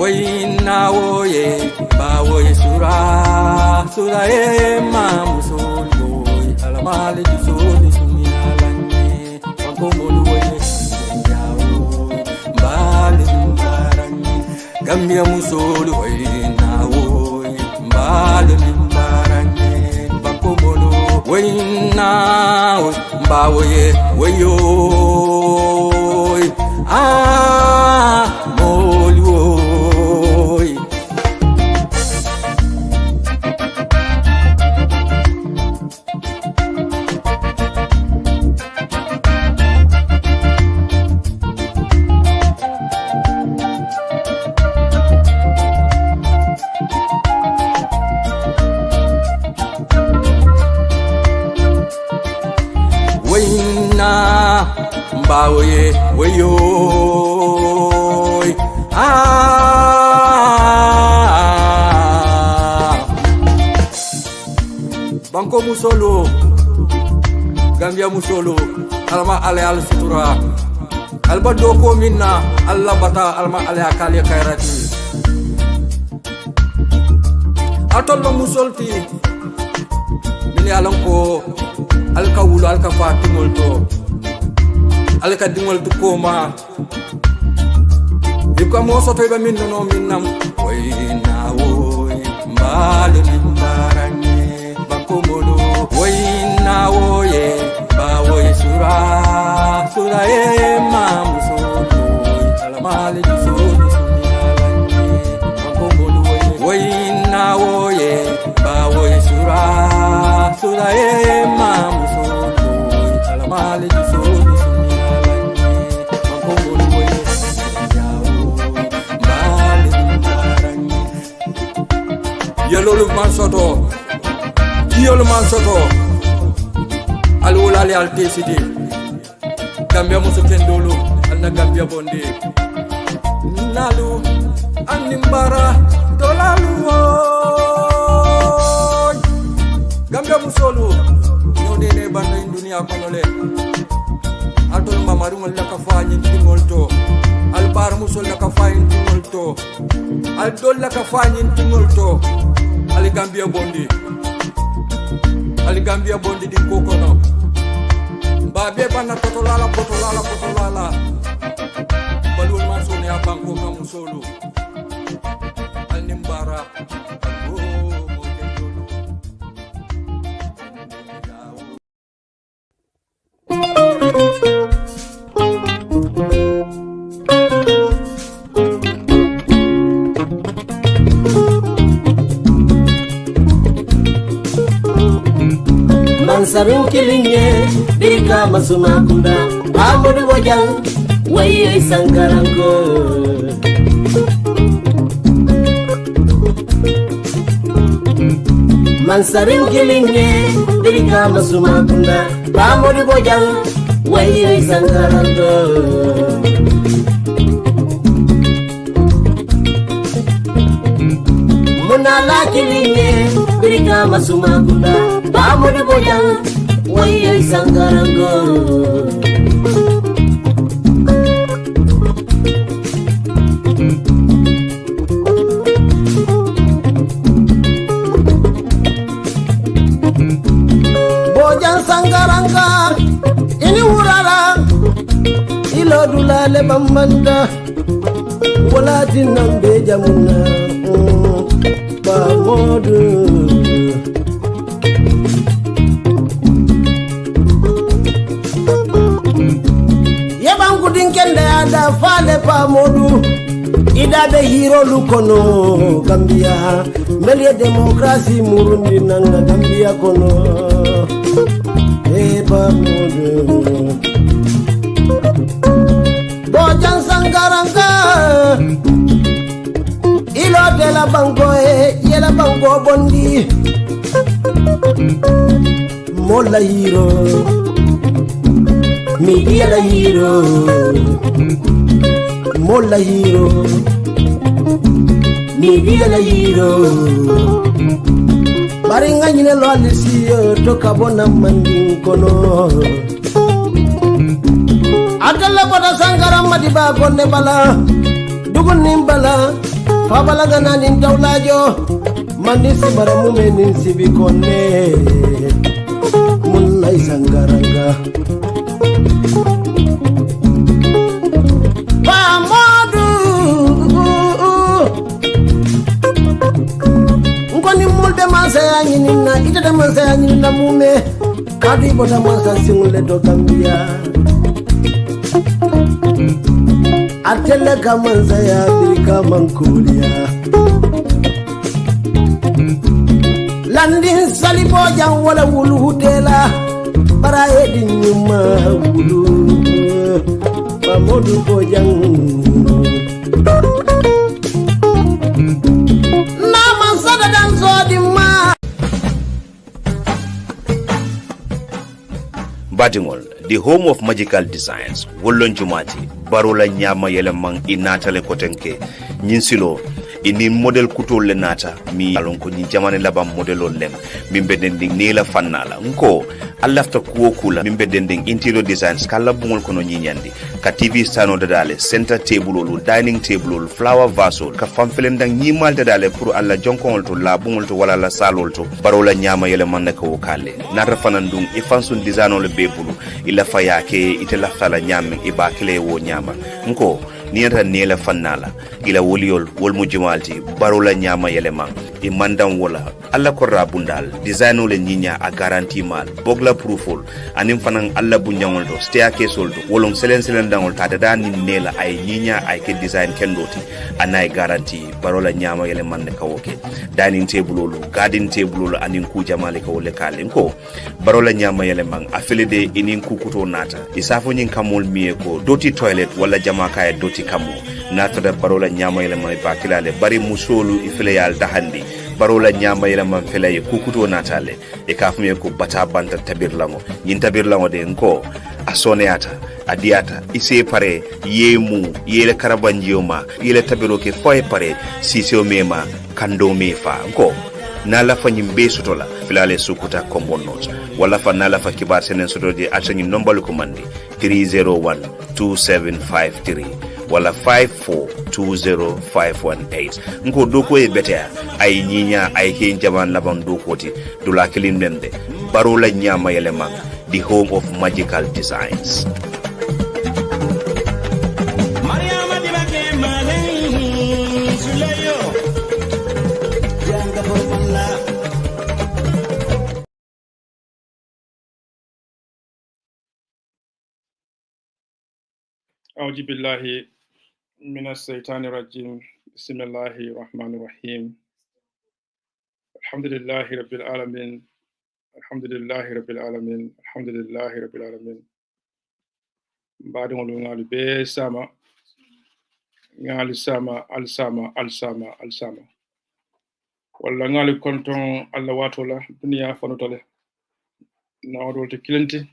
Woyina woye ba woye sura e mamuso boy alamale di soli suminalanye bankomolu woye yawo mbale mbarani Gambia musolu woyina woye mbale mbarani bankomolu woyina ba woye woyo Bawoye weyo Banko musolo Gambia musolo alma ale al sutura alba doko minna alla bata alma ale akali khairati atollo musolti mini alanko alkawulu alkafatimolto alaka dingol du koma diko mo soto be min no minnam wayna woy mbale min barani banko modo wayna woye ba woy sura e mamuso alamale di soli sunyalani banko modo wayna woye ba woy sura e mamuso alamale di soli Yelolu man soto alwala al TCD Gambia musu kendolo anna Gambia bonde nalu animbara dolalu Gambia musolu nyode ne banda dunia konole atol mamaru ngol la kafanyi timolto albar musul la kafanyi timolto al dol la kafanyi timolto Ali Gambia bondi di kokono Babe bana potolala Balul mansone abanko kamusolo Al nimbara Sarum kilinge dirika masuma kunda amudu wajal waye sangarango Mansarim kilinge dirika masuma kunda amudu wajal waye sangarango Munala kilinge dirika masuma kunda amudu wajal waye sangarango Bojan sangaranga ini urara ilo dulale bambanda wala dinambe jamuna ba modu Kende ada fale pa modu ida be hero lukono Gambia melie demokrasi murundi nanga Gambia kono pa modu Bojan sangaranga ilo de la bango yela bango bondi mola hero Media la hero Mola hero Media la hero Baringa nyine lo alisiyo toka bona manding kono Adala bada sangara madiba konne bala Dugun nimbala Fabalagana nin tawlajo manisi baramume nin sibikonne munna isangaranga Pamodu Ngoni mulde masaya nyinina ita masaya nyinina mume kadi bota masa singule to Gambia Atele kamanzaya birika mankulia Landin salibo jang wala wulu hutela para edi nyuma wulu Pamodu bojang Nama sada dan zodima Batingol, the home of magical designs, Wolon Jumati, Barola Nyama Yelemang inatale kotenke, Ninsilo, ini model kuto lenata, mi alonko ni jamane laba modelo lem, mimbe dending nela fanala, nko, alafta kuokula, mimbe dending interior designs, kala bungol kono nyinyandi, ka TV stano dadale, center table olu, dining table olu, flower vase olu, ka famfelendang nyimal dadale, puru alla jonkongol to, la bungol to, wala la salol to, Barola Nyama Yelemang neka wokale, natra fanandung, ifansun design ole bebulu, ila fayake, ite laftala nyame, iba kile wo nyama, nko, niata nela fanala ila woliol wol mujimalti Barola Nyama Yelemang i mandam wola alla ko rabundal designo le nyinya a garantie mal bogla proofol anim fanan alla bunyangol do staircase do wolom selen dangol ta da ni nela ay nyinya ay ke design kendoti anay garantie Barola Nyama Yelemang ne kawoke dining table lo garden table lo anin ku jamale ko le kalen ko Barola Nyama Yelemang afilede inin kukuto nata isafo nyin kamol miye ko doti toilet wala jamaka e doti kamo natada Barola Nyama Yelemang bakilale bari musolu ifile yal dahandi Barola Nyama Yelemang fele kukuto natale e kafme ko bata banta tabirlango nyin tabirlango de nko asoneata adiata ise pare yemu yele karabanjioma yele tabiro ke foy pare sisio mema kando mefa nko nala fanyim be sotola filale sukuta kombonot wala fa nala fa kibar senen sotodi atani nombal ko mandi 3012753 wala 5420518 nko doko e betea ay nyinya ay ke jaman laban dokoti dula kilim nende Barola Nyama Yelemang the home of magical designs. أعوذ بالله من الشيطان الرجيم بسم الله الرحمن الرحيم الحمد لله رب العالمين الحمد لله رب العالمين الحمد لله رب العالمين بعد ما نقول بسما نقول سما السما السما السما ولا نقول كنتم الله واتولا الدنيا فنوتله نقول تكلنتي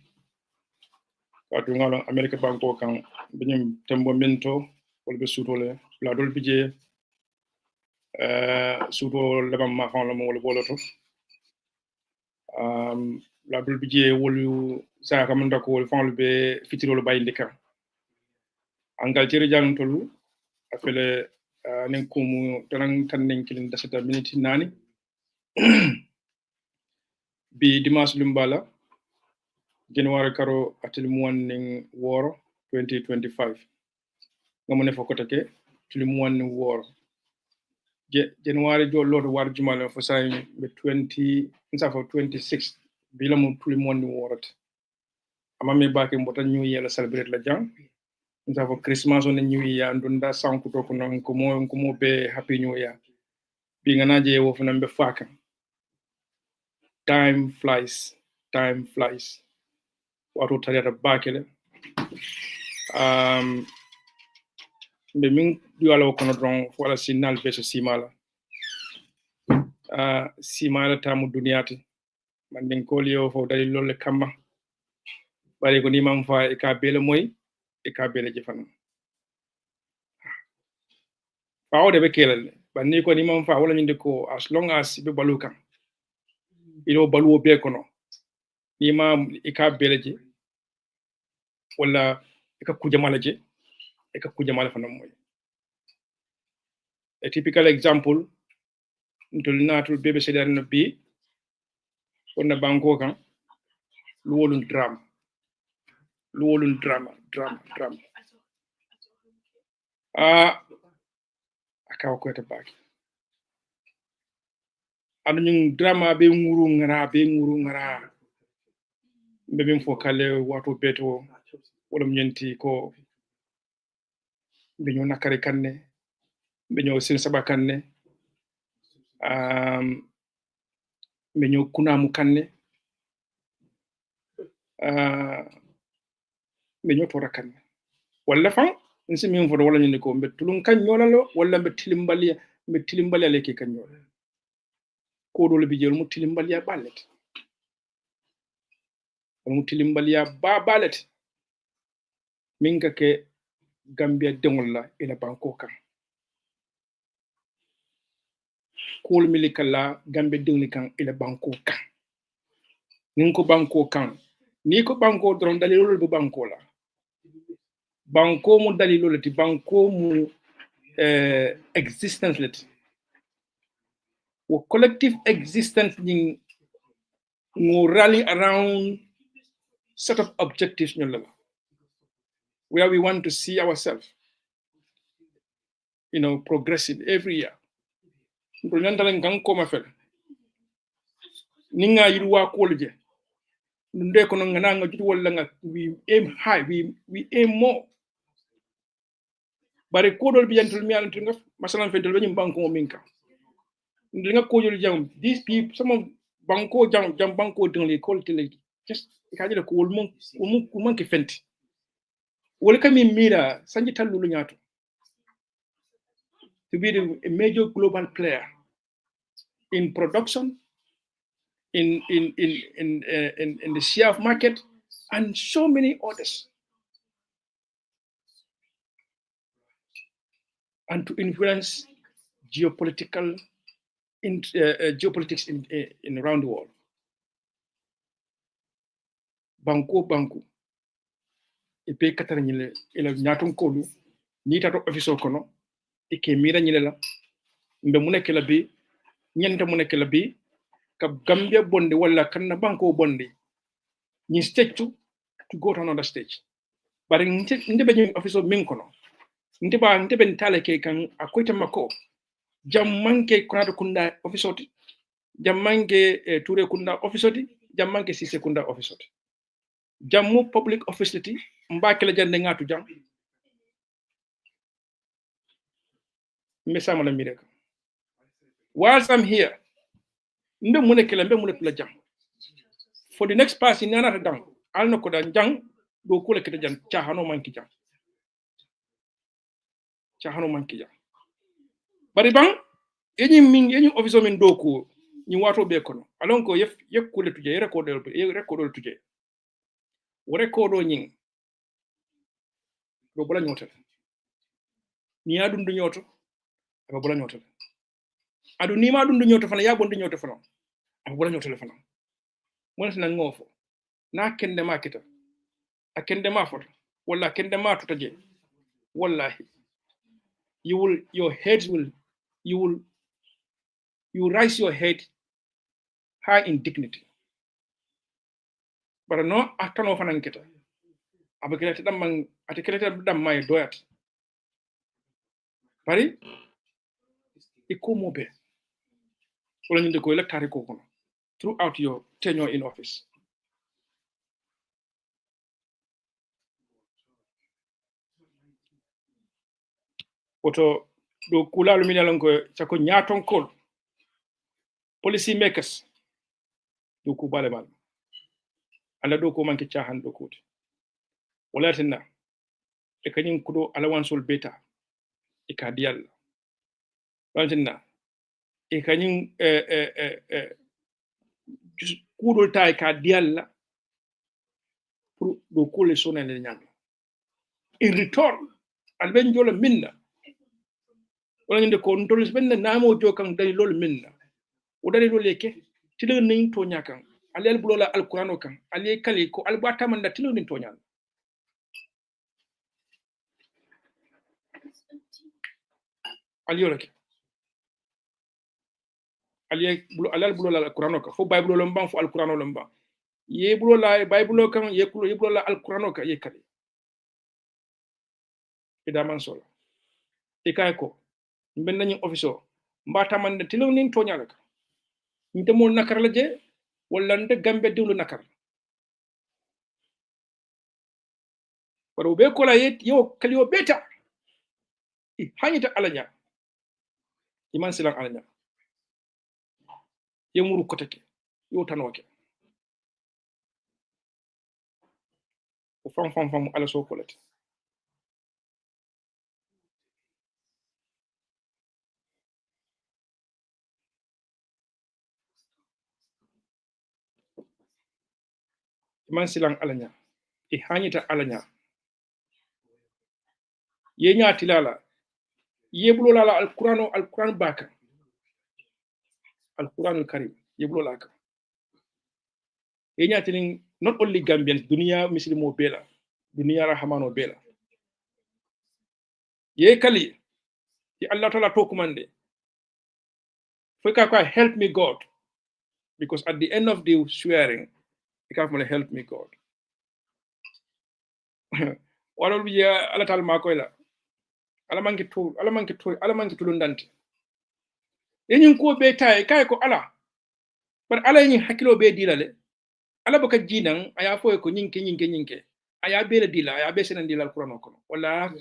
kadu ngalo America banko kan binyum tembo minto wol be sutole la dol bije suto lebam ma fon la mo wol boloto la dol bije wolu sa kam ndako wol fon be fitirolo bayinde kan angal tiri jang tolu afele nen kumu tan nen kilin dasata minute nani bi dimanche lumbala January karo atil muwanning woro 2025 ngamone fokotake til muwanning woro January jo lodo war jumale fo say be 20 insa fo 26 bila mo til muwanning worot amame baake mbota new year celebrate la jang insa fo Christmas on new year ndunda sanku to ko non ko mo be happy new year bi nganaje wo fo nambe faka time flies wato tariata bakele be min duwala kono don wala signal be so simala simala tamu duniyati man den kolio fo dali lolle kamma bari ko ni mam fa e ka bele moy e ka bele jefan fawde be kelal banni ko ni mam fa wala nyinde ko as long as be balukan ino baluwo be kono ni mam e ka bele je wala eka kujamala je eka kujamala fanam moy A typical example ntul natul bebe sedar na bi on na banko kan luwolun drama akaw ko ta baki anu ñing drama be nguru ngara be min fo kale wato beto wala ñenti ko be ñu nakari kanne be ñu sin saba kanne be ñu kunamu kanne be ñu tora kanne wala fan nsi min fo wala ñu ko be tulun kan ñolalo wala be tilimbali leke kan ñolalo ko do le bi jël mu tilimbali ya ballet mu tilimbali ya ballet min ka ke Gambia dengol la ila banko kan kol milikala Gambia dengli kan ila banko kan nin ko banko kan ni ko banko dron dalilol bu banko la banko mu dalilol ti banko mu existence let wo collective existence ni ngo rally around set of objectives ñol la where we want to see ourselves, progressing every year. Ninga yirwa kolje. Nde kono ngana nga jutu wala nga we aim high, we aim more. Bare kodol bi yantul mi alantul nga masalan fentel be banko mo minka. Nga kodol jam these people some of banko jam banko dans l'école tele just ikajira ko wol ki fenti. Wala kami mira sanji talulu ñato to be a major global player in production in the share of market and so many others, and to influence geopolitics in around the world. Banco e pe katara ñile ila ñaton kolu ni tato office kono e ke mira ñile la mbe mu nekk la bi ñenta mu nekk la bi ka Gambia bonde wala kanna banko bonde ñi stage to go to another stage bare nde be ñu office min kono nde ben tale ke kan akoyta mako jam manke konado kunda office oti jam manke touré kunda office oti jam manke sise kunda office oti jammu public office liti mbakela jande ngatu jam mesama la mireka whilst I'm here mbe munekela jam for the next person nana dang alno ko dan jang do kula kita jam chahano manki jam bari bang yenyi officer min do ko ni wato be kono alon ko yef kule tuje record tuje wo record nyin do bula ñotal ni adun du ñoto aba bula ñotal adu ni ma dun du ñoto fana ya bon du ñoto fana aba bula ñotal fana mo na ngofo na kende ma kita akende ma foto wala kende ma tutaje wallahi you raise your head high in dignity but no akano fana kita abakelete dam may doyat bari ikomo be wala ñu de ko electari ko kono throughout your tenure in office oto do kulalu minalan ko sako ñaaton kol policy makers do ko bale bal ala do ko manke chahan do ko wala tinna e kanyum kudo alawansol beta e kadiyal wala tinna e kanyum kudol tay kadiyal pour do ko le sonel nyam in return alben jola minna wala ngende ko ndolis benna namo jokan dali lol minna o dali lol yeke tilo nin to nyakan alel bulola alqur'ano kan ali kali ko albata man da tilo nin to nyan aliyolake alal bulo la alqur'ano ka fo bible lo mbam fo alqur'ano lo mbam ye bulo la bible kan ye bulo la alqur'ano ka ye kali ida man solo e kay ko ben nañu office mbata man tilo nin to nyala ka nte mo nakar la je wala nte gambe diwlu nakar waro be ko la yet yo kaliyo beta hanyita alanya iman silan alanya yemuru koteke yo tanoke o fam ala so kolete iman silan alanya hanyita alanya ye ñaati lala yebulo lala alquran baka alquran karim yebulo laka ye ñaati nin not only gambians dunia muslimo bela dunia rahmano bela ye kali ti allah taala to kumande fo ka help me god because at the end of the swearing ka mo help me god wala bi ala tal ma koy la ala manki tulundante yeñin ko be tay kay ko ala bar ala yin hakilo be dilale ala baka jinan aya fo ko nyinke aya be la dila aya be senen dila alquran ko wala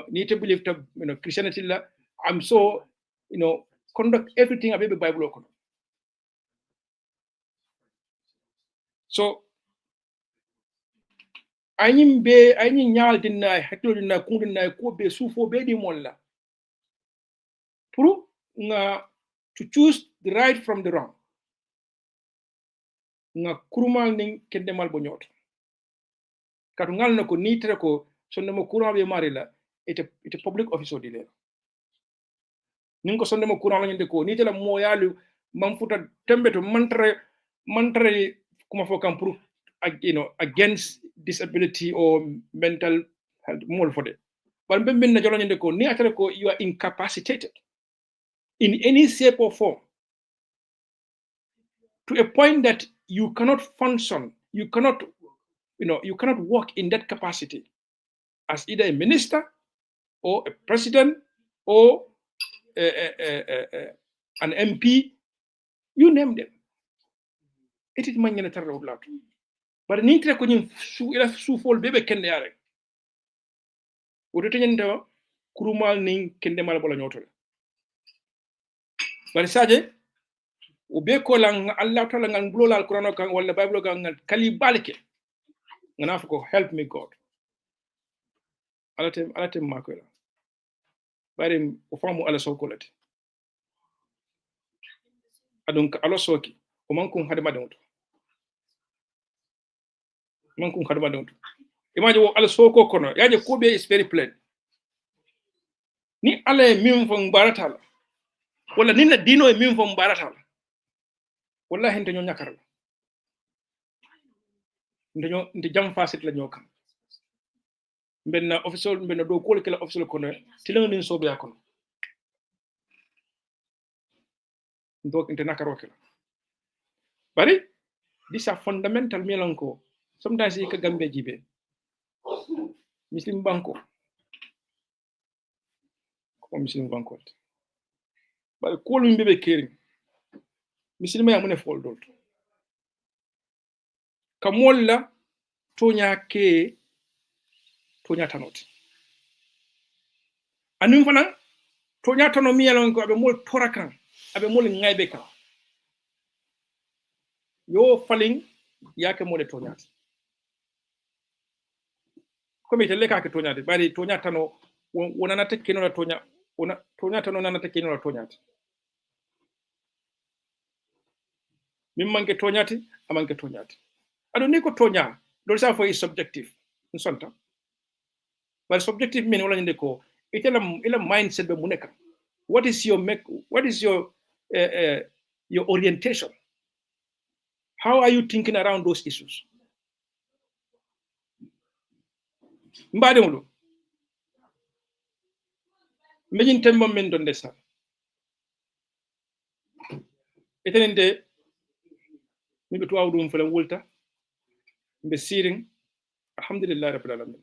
ni to believe to christianity la I'm so conduct everything abe bible ko so ayim nyal dinna hakilo dinna ko dinna ko be sufo be di molla pour nga to choose the right from the wrong nga kurumal ning kendemal bo nyot katu ngal nako ni tere ko sonde mo courant be mari la ite public office di le ning ko sonde mo courant la nyinde ko ni tele mo yalu mam futa tembeto mantre kuma fo kam pour against disability or mental health mol fode bar be min na jolo nyinde ko ni atare ko you are incapacitated in any shape or form to a point that you cannot function, you cannot work in that capacity as either a minister or a president or an MP, you name them. It is man yana tarra oblato. But ni tre ko nyin su fol bebe kende yare. Wodo tanyanda kurumal ning kende mal bola nyotol. Bari saje o be ko lang allah taala ngal bulo la alquran kan wala bible kan ngal kali balke ngana ko help me god alatem mako la bari o famu ala sokolati adon ka alo soki o man kun hadama donto imaje wo ala soko kono yaje ko be is very plain ni ala min fon baratal wala ni na dino e min fon baratal wallahi nte ñoo ñakar la nte jam fasit la ñoo kam mbenna official mbenna do ko kala official kono tilang nin sobe yakon donc nte nakaro kala bari this are fundamental melanko sometimes ka gambe jibe muslim banko bari ko lu mbebe kering misilima ya mune fol dol kamolla tonya tanoti anim fana tonya tano miyalon ko abe mol torakan abe mol ngaybe kan yo falling yake mole tonyati komi tele ka ke tonyati bari tonya tano wonana tekkino la tonya tano nana tekkino la tonyati min manke toñati amanke toñati ado ni ko toña do sa fo is subjective on sonta but subjective mean wala ñinde ko ila mindset be muneka what is your orientation, how are you thinking around those issues mbade mulo mbejin tembo men don desa etenente mi be tuwaw dum fele wulta be siring alhamdulillah rabbil alamin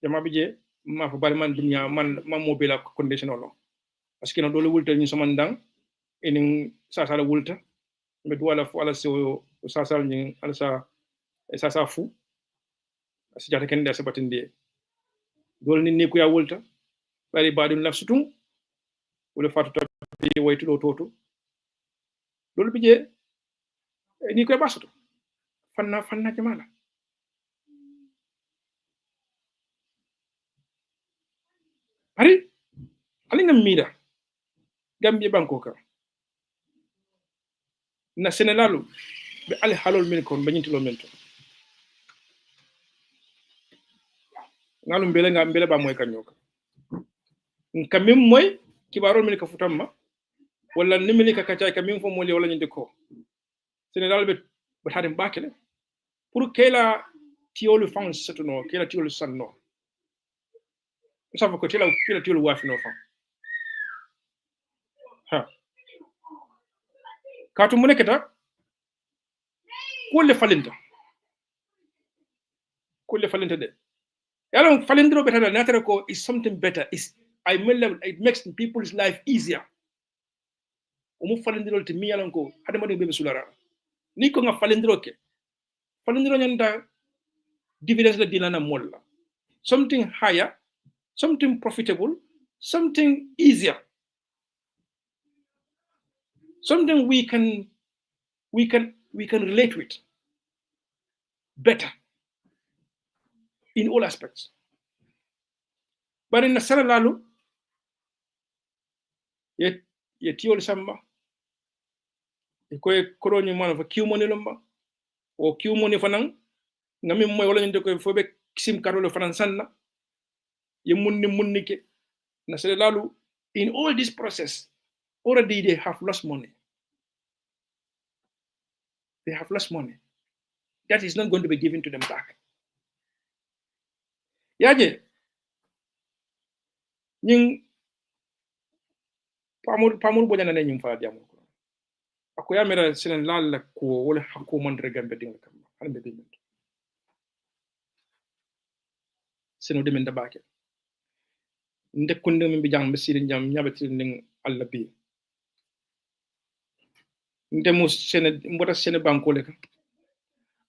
jama bije ma fa bari man dunya man mo be la condition no parce que no dole wulta ni so man dang enin sa la wulta be duwala fu ala so sa ni ala sa fu si jata ken der sabatinde dole ni ku ya wulta bari badun laf sutum wala fatu tabi waytu do toto dole bije ni ko basoto fanna jamala hari alinga mira Gambia banko ka na Senegalu be ali halol min kon banyintilo men to ngalum mbele ba moy kanyoka kamim moy kibarol min ka futamma wala nimini ka kacay kamim fo moli wala nyinde ko Senegal be hadim bakele pour kela tiolu fan setuno kela tiolu sanno ça veut que kela tiolu wafino fan ha katu muneketa kulle falinta de yalon falindro better natare ko is something better is I mean it makes people's life easier umu falindro te mi yalon ko hadama de bebe sulara ni ko nga falindro ke falindro nyanda dividends la dilana molla something higher something profitable something easier something we can relate with better in all aspects. But in the Saralalu, yet you samba, a coroni man of a Q money lumber, or Q money fanang, Nami Mola in the Phobic Sim Carolo Fransana, Yemuni Munike, Nasalalu, in all this process, already they have lost money. They have lost money. That is not going to be given to them back. Yaje, nying pamur bojana ne nying fa diamu ko akoya mera senen lalla ko wala hakko mon Gambia dinga kam hande be min seno de min da baake ndekkunde min bi jang be siri jam nyabati ning alla bi ndemu sene mbota sene banko le ka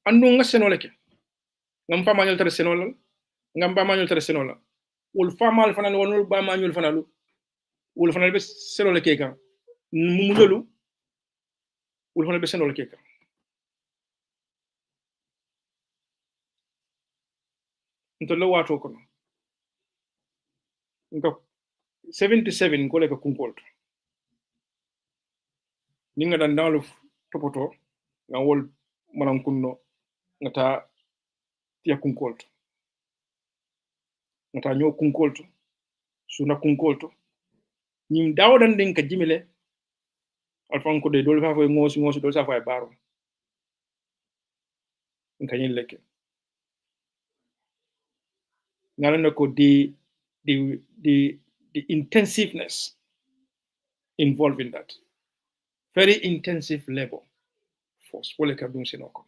andu nga seno le ke ngam fa mañol tare seno la ngam ba mañol tare seno la wol fa mal fanal wonul ba mañol fanalu wol fanal be seno le ke ka mu lolu wol fanal be seno le ke ka nto lo wato ko nto 77 ko le ka kunkolto ni nga dan dalu topoto nga wol manan kunno nga ta tiya kunkolto nga ta nyo kunkolto suna kunkolto nyim dawdan den ka jimile alfan ko de dol fa fay ngosi dol sa fay baro nga yin leke ngala nako the intensiveness involved in that very intensive labor force wole ka dum sinoko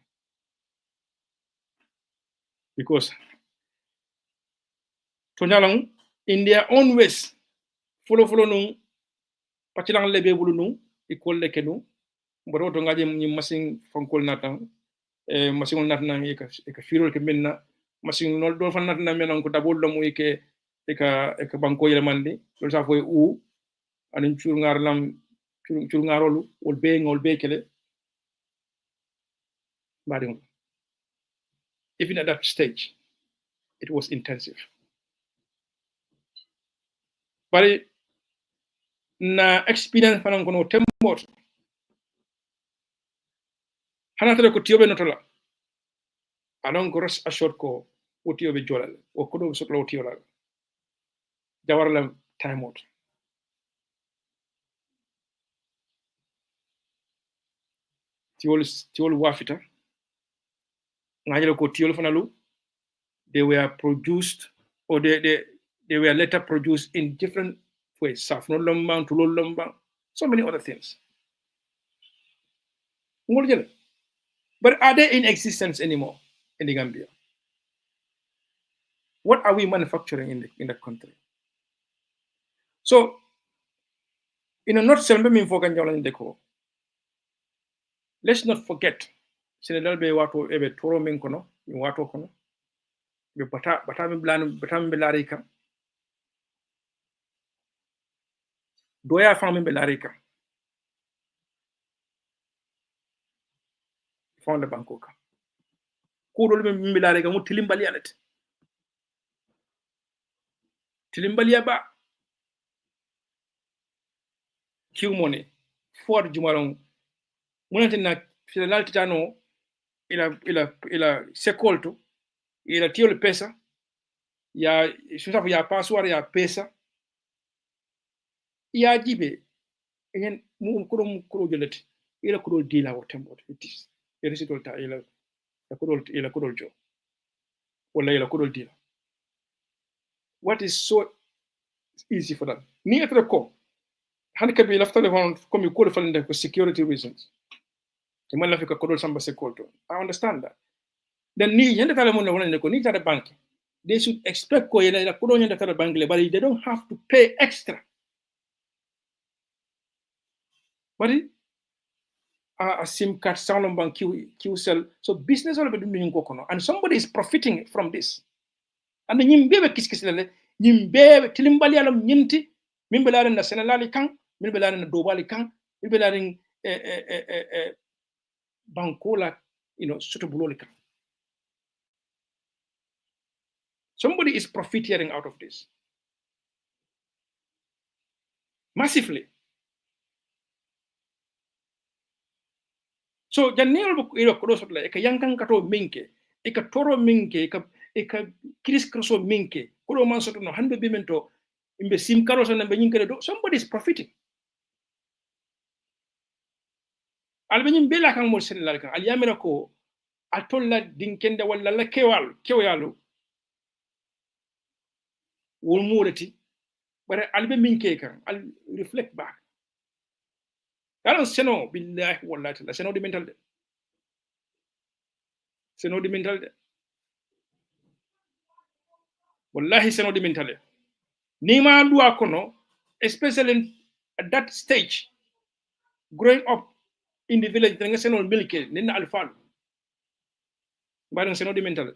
because to nyalong in their own ways follow nu patilang lebe bulu nu ikol leke nu mboro to ngaje ni machine fonkol natan machine natna e ka firol ke menna machine nol do fan natna menon ko dabol do mu e ka banko yele mandi do sa foy u anin chur ngar lam chur ngarolu wol be kele bading even at that stage it was intensive but na experience fanan kono tembot hanata ko tiyobe notola anon ko res assured ko o tiyobe jolal o ko do soklo tiyola jawarla time out tiwol wafita ngajelo ko tiwol fanalu they were produced or they were later produced in different ways safno lomba tulol lomba so many other things But are they in existence anymore in the Gambia? What are we manufacturing in the country? So, in a nutshell, let's not forget, Senegal be wato ebe toro min kono, mi wato kono, be bata mi belari kam, doya fami belari kam, fonde banko kam. Kudol mi belari kam, mu tilimbali alet. Tilimbali ba, kiw money, Ford jumalong, munante na Federal titano, ila sekolto, ila tiyo pesa, ya susafu ya password ya pesa, ya jibe, enyen mu kuro jeleti, ila kuro dila wo tembo, it is. Yerisitol ta ila kudol jo, wala ila kudol dila. What is so easy for them? Ni etre ko, handicap yi lafta devon comme you call for security reasons. Man la fika kudol samba security. I understand that. Then ni yende tale mon wala ko ni tare bank. They should expect ko yele la kudol yende tare bank le, but they don't have to pay extra. But a SIM card sound bank Q sell. So business all be doing ko kono, and somebody is profiting from this. And nyim bebe kiskisele nyim bebe tilimbali alam nyinti min belaren na senelali kan min belaren na dobali kan min belaren bankola suto buloli kan. Somebody is profiteering out of this massively. So janel ilo kodosotla eka yankan kato minke eka toro minke eka kris kroso minke kodo man soto no hande bimento imbe sim karo sa nambe nyinkere do, somebody is profiting. Albe nyim bela kan mo senelal kan al yamira ko atolla dinkende walla la kewyalu wol mulati bare albe minke kan al reflect back. Karon seno billahi wallahi la seno di mental de. Seno di mental de. Wallahi seno di mental de. Ni ma duwa kono, especially at that stage, growing up in the village, nga seno milke nina alfan. Baran seno di mental.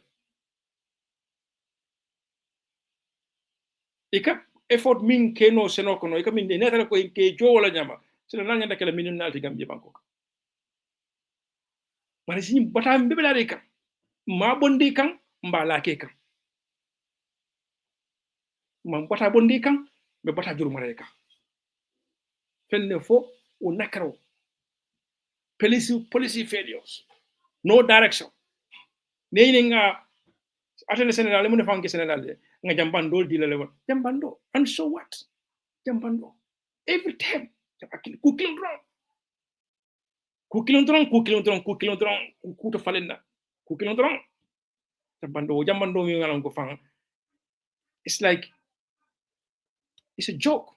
Ika effort min keno seno kono, ika min netala ko ke jo wala nyama. Sino nanya da kala minin nalti Gambia banko. Mari si bata mbebelare kan, ma bondi kan, mba lake kan. Ma bata bondi kan, be bata juru mare kan. Fenne fo o nakaro. Policy failures. No direction. Nene nga atene Senegal mo ne fanke Senegal nga jambando di la lewa. Jambando. And so what? Jambando. Every time kukilon dron kuto falenda kukilon dron jambando mi ngalam ko fang. It's like it's a joke.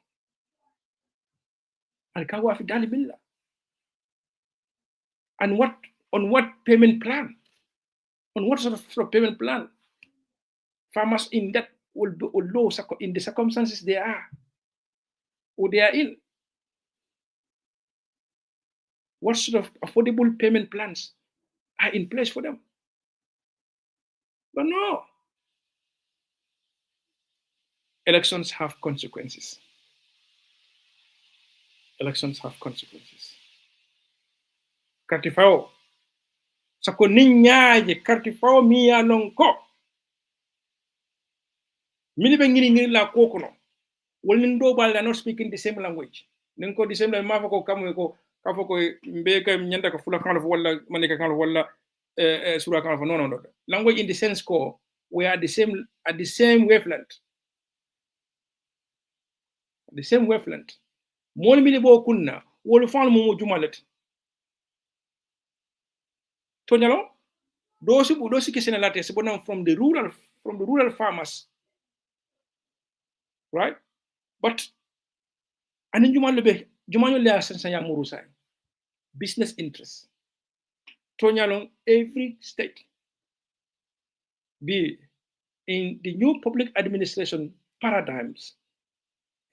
Al kawa fi dali billah. And on what payment plan? On what sort of payment plan? Farmers in that will low in the circumstances they are or they are in. What sort of affordable payment plans are in place for them? But no. Elections have consequences. Elections have consequences. Kartifao. Sako ninyaje kartifao miya nonko. Mini ngiri la kokono. Wolin do bal are not speaking the same language. Ninko the same language mafako kamu ko kafoko mbeka nyanda ka fula kan wala manika kan wala sura kan no. Language in the sense ko we are at the same wavelength. The same wavelength. Mon mini bo kunna wol fal mo jumalet. Tonyalo dosi kisena late sebonam from the rural farmers. Right? But anin jumal be jumal le asan ya murusay. Business interests. Tonyalong, every state be in the new public administration paradigms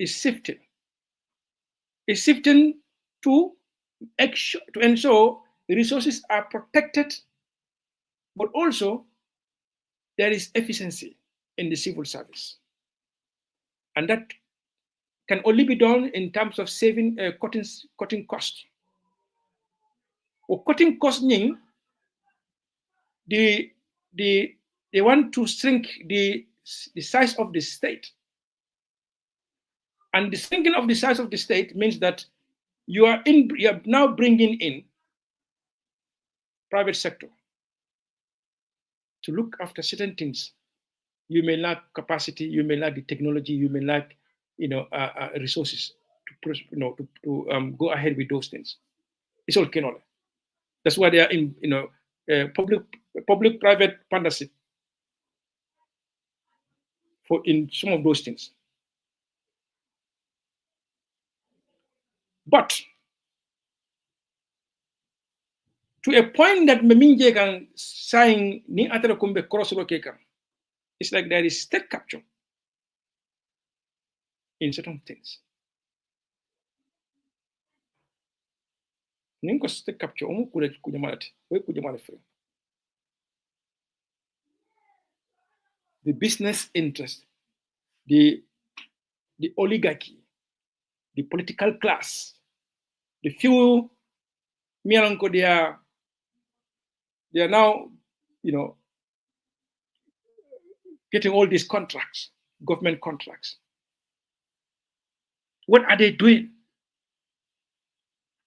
is shifting. Is shifting to ensure resources are protected, but also there is efficiency in the civil service. And that can only be done in terms of saving, cutting costs. Or cutting costs mean they want to shrink the size of the state. And the shrinking of the size of the state means that you are now bringing in private sector to look after certain things. You may lack capacity, you may lack the technology, you may lack, resources to go ahead with those things. It's all cannot. That's why they are in, public-private partnership in some of those things. But to a point that Meminje can sign ni atara kumbe cross keka, it's like there is state capture in certain things. Ninko state capture omu kule kujamalati, we kujamalati. The business interest, the oligarchy, the political class, the few Mialanko they are now, getting all these contracts, government contracts. What are they doing?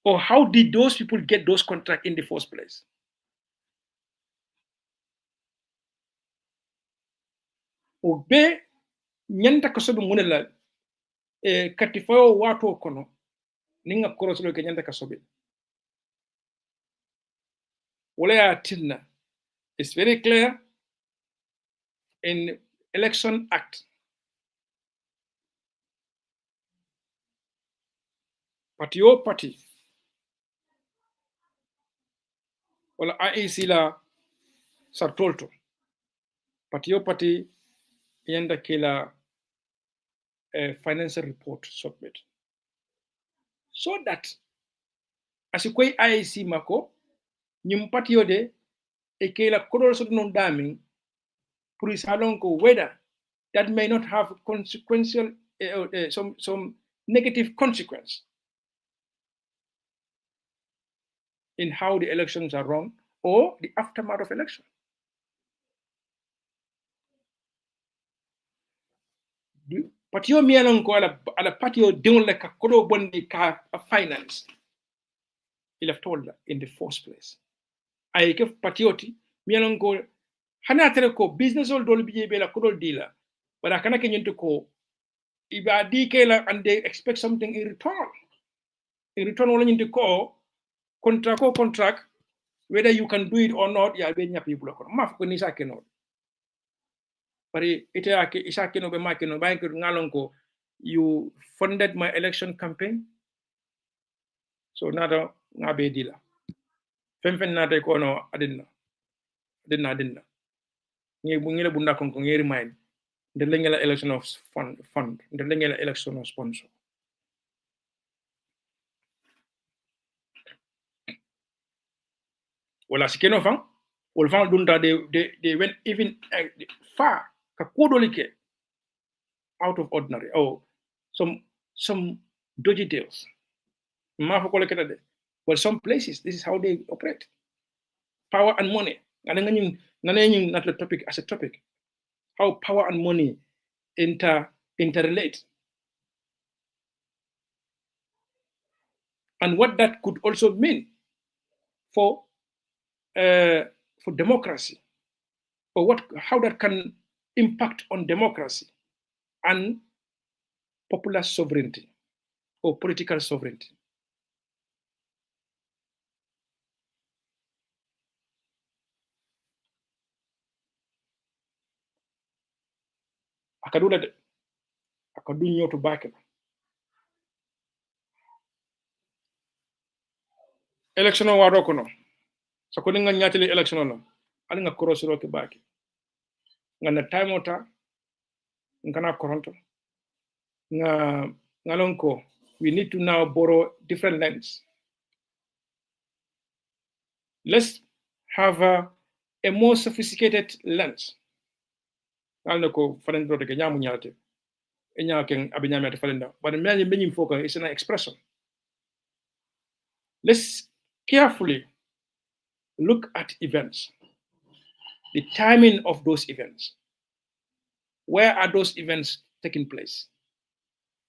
Or how did those people get those contracts in the first place? Obe nyanta kasobe munela katifayo watu kono ninga koroslo ke nyanta kasobe. Wala ya tilna. It's very clear in Election Act. Party wala IEC la sartolto. Party yenda kila financial report submit. So that as you IEC mako nyumpati yode ekela kodol so non daming police halonko whether that may not have consequential some negative consequence in how the elections are run or the aftermath of election. Patio mialonko ala patio don't like a kodo bondi ka finance. He left all that in the first place. I give patioti mialonko hana tereko business all dol biye bela kodo dealer, but I cannot get into ko iba dikela and they expect something in return. In return, only into ko contract, whether you can do it or not, ya be nya people ko maf ko ni sa keno. But you funded my election campaign, so nada ngabe dila. Femfen nada ko no adinna. Ngela bunda kon ngeri mine. The lengela election of fund, the lengela election of sponsor. Wala sikeno fan, wala fan dunda they went even far. Out of ordinary. Oh, some dodgy deals. But some places, this is how they operate. Power and money. And not the topic as a topic. How power and money interrelate. And what that could also mean for democracy. Or how that can impact on democracy and popular sovereignty or political sovereignty. Akadu nyoto back. Election of Warokono. so ko nga ñaatele election no ali nga korosiro ke baki nga na time ota ngana koronto nga ngalon ko we need to now borrow different lens. Let's have a more sophisticated lens. Alno ko fanen do ke nyamu nyaate e nyaaken abinyamete falenda but many many focus is an expression. Let's carefully look at events, the timing of those events. Where are those events taking place?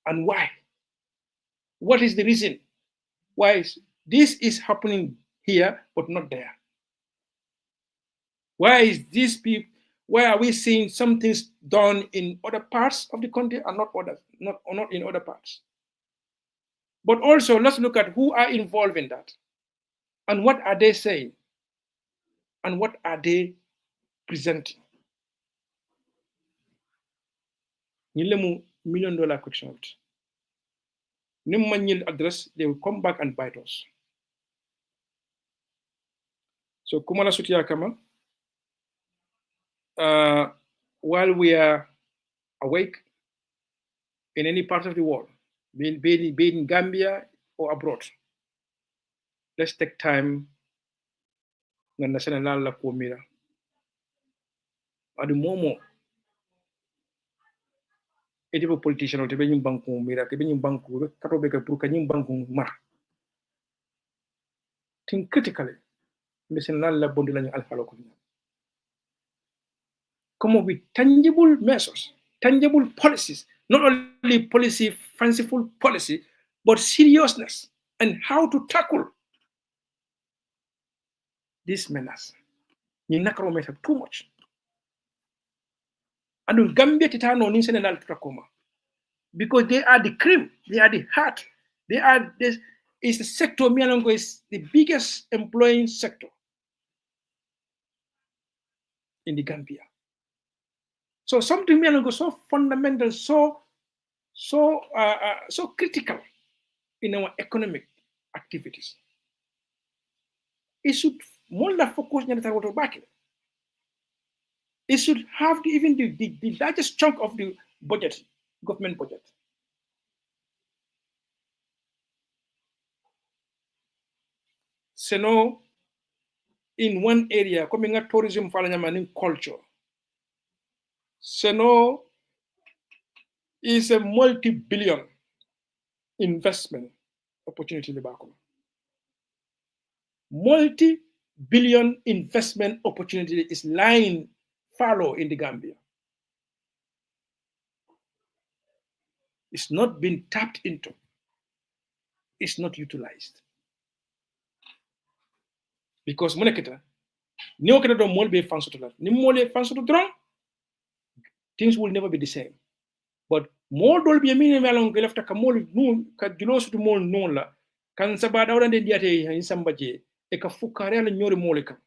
And why? What is the reason why this is happening here but not there? Why is this people? Why are we seeing some things done in other parts of the country and not in other parts? But also, let's look at who are involved in that, and what are they saying, and what are they presenting. $1 million question. Nimman address, they will come back and bite us. So, Kumala Sutia Kama. While we are awake in any part of the world, be it in Gambia or abroad, let's take time na national la pomira. Adu momo edi po politician o tebe nyim banku mira ke nyim banku kato be ka pour ka nyim banku mar. Think critically. National la bondi lañu alfalo ko. Come up with tangible measures, tangible policies, not only policy, fanciful policy, but seriousness and how to tackle this menace. You nakaro make too much. And Gambia titano ni senenal tutakoma. Because they are the cream, they are the heart, they are this is the sector Mialongo is the biggest employing sector in the Gambia. So something Mialongo so fundamental, so critical in our economic activities. It should more focus on back. It should have even the largest chunk of the budget, government budget. So in one area, coming at tourism for culture. Seno is a multi-billion investment opportunity in the back. Multi-billion investment opportunity is lying fallow in the Gambia. It's not been tapped into. It's not utilized. Because moneketa, ni oketa do mol be fansoto ni mole fansoto drong, things will never be the same. But more dol be mine melon ke lafta ka mol nu ka julosu to mol non la kan sabada wadande diate hin sambaje e ka fukare la nyori mole kam.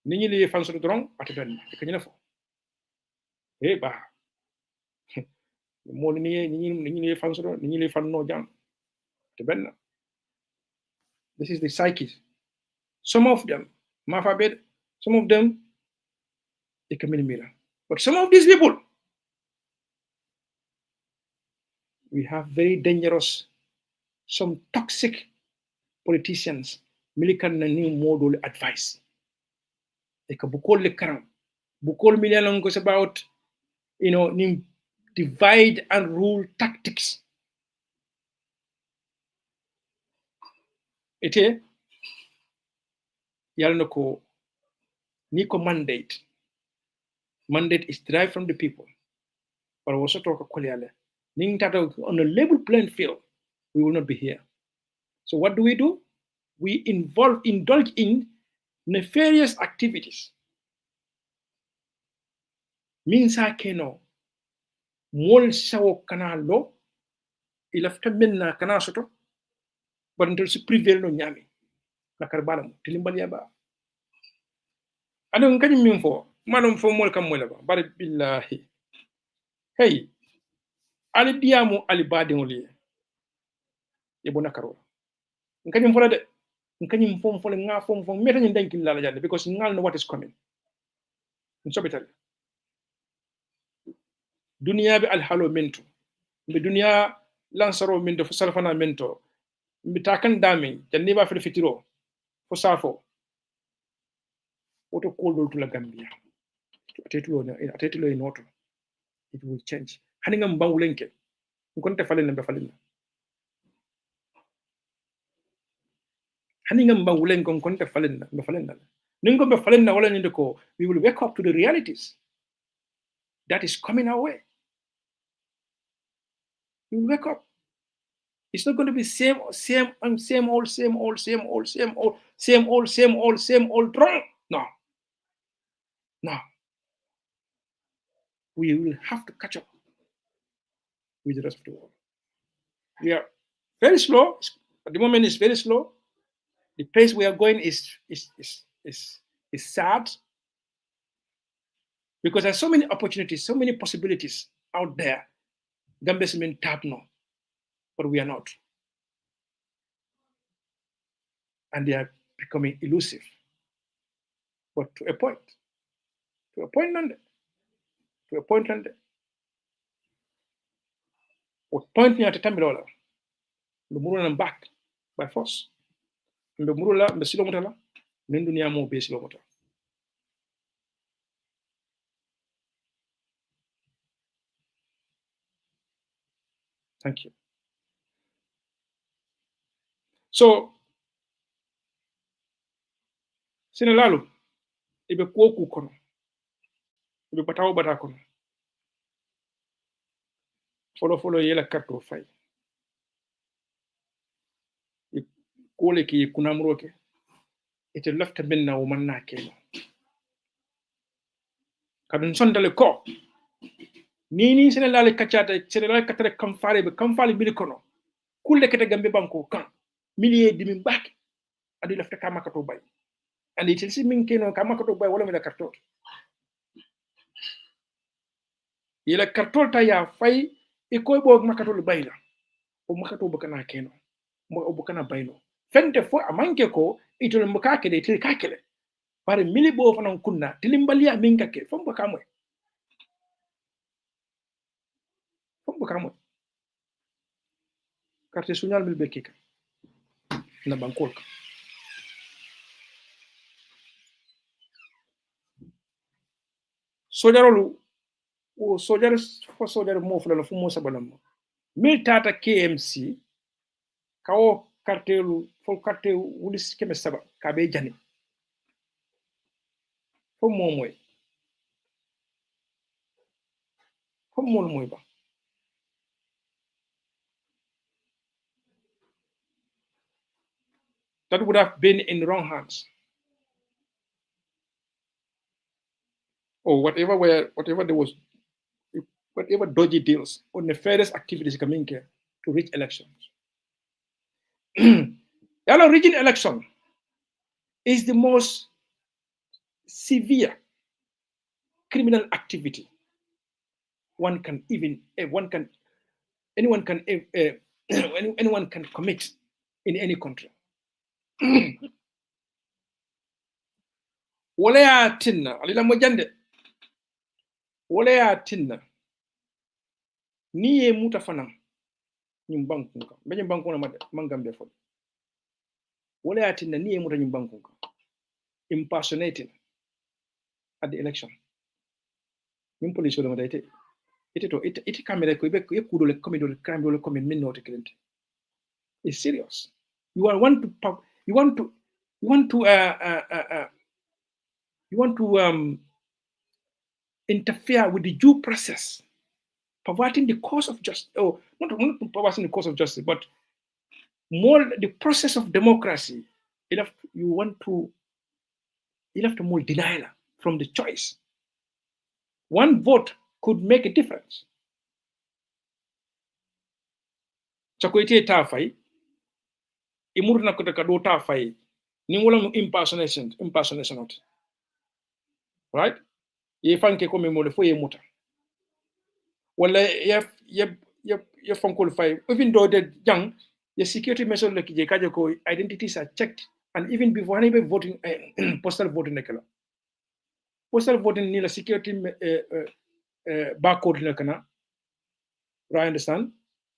Ni ñi li fansoto drong atadan e ka ñina fo. E ba. Mol ni ñi li fansoto ni ñi li fanno jam. Te benna. This is the psyche. Some of them, Mafabed, some of them, they can mirror. But some of these people, we have very dangerous, some toxic politicians, milikan na new model advice. They can bukol le karam. Bukol million goes about, divide and rule tactics. Ite yalno ko niko mandate is derived from the people, but also talk kolyale ning tata on a level playing field we will not be here. So what do? We indulge in nefarious activities. Means I keno mol sawo kana lo ilafta minna kana soto but until si privé no nyami la karbala mo tilimbal yaba adon kany min fo manum fo mol kam mola ba bari billahi hey ali diamu ali badin li e bona karo kany fo la de nkanyim fom fole nga fom meta nyi denki la jande because ngal know what is coming nsobitale dunia bi al halo mento mbe dunia lansaro mento fo salfana mento mbe takan dami janni ba fil fitiro fo safo woto koldol to la Gambia atetulo inoto it will change hani ngam bawulenke ngonte falen be falen hani ngam bawulen kon konte falen be falen ningo be falen wala ni ko we will wake up to the realities that is coming our way. We will wake up. It's not going to be same old wrong. No. We will have to catch up with the rest of the world. We are very slow. At the moment, it's very slow. The pace we are going is sad because there's so many opportunities, so many possibilities out there. Gambia's been tapped now, but we are not. And they are becoming elusive. But to a point, what point at a time, the Muruna back by force. The Murula, the Silomotala, Nindunia mo be Silomota. Thank you. So, Sinalalu, ibe kwoku kono, ibe batawo bata kono. Follow yela karto fay. Kole ki kunamroke. Ite lafta benna wo manna keno. Kadun sondale ko. Nini Sinalale kachata, Sinalale katare kamfale bili kono. Kulle kete Gambia banko kan. Millier dimi baki. Adi lafta kama kato bay. And it is min keno kama kato bay wala mila karto. Yela karto ta ya fay ikoy bo makato le bayla. O makato bokana keno. Mo bokana baylo. Fente fo amanke ko itole mbakake de tili kakele. Bare mili bo fanan kunna tilimbalia minkake fo mbakamwe. Carte suñal mil bekika na bankolka sojarolu o sojar mo fulala fu mo sabanam mil tata KMC kawo cartelu fo carte wulis keme saba ka be jani fo mo moy ba that would have been in the wrong hands. Or whatever dodgy deals or nefarious activities coming here to reach elections. Reaching election is the most severe criminal activity anyone can commit in any country. Wala ya tinna alila mojande wala ya tinna niye muta fanan nyum bankunka benye bankuna mangambe fo wala ya tinna niye muta nyum bankunka impersonating at the election nyum police wala madaite ite camera ko be ko kudo le comedy le crime le comedy min note kelente. It's serious. You want to interfere with the due process, perverting the course of justice. Oh, not perverting the course of justice, but more the process of democracy. You have to more denial from the choice. One vote could make a difference. Chakoite tafai, imurna kutaka do tafai, ni wala no impersonation not. Right? Ye fanke ko memole fo ye muta. Wala ye fankol fay, even though the young, the security measure like je kaje ko identities are checked And even before any voting, postal voting nakala. Postal voting nila security barcode nakana. Right, understand?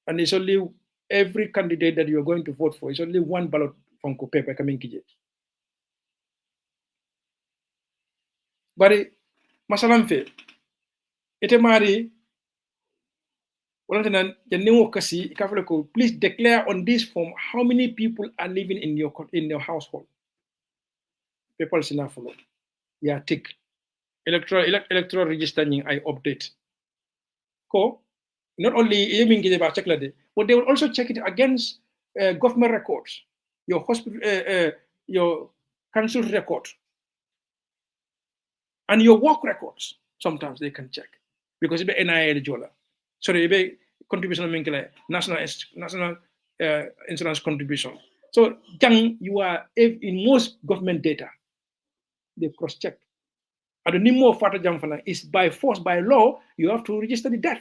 And it's only every candidate that you're going to vote for, it's only one ballot from paper coming kije. But masalam fe ite mari please declare on this form how many people are living in your household. People sina follow. Yeah, tick. Electoral register I update. Ko not only but they will also check it against government records, your hospital, your council record, and your work records. Sometimes they can check because it be NIL jola. Sorry, it be contribution national insurance contribution. So, you are in most government data, they cross check. And the name of Fata Jamfana is by force, by law, you have to register the death.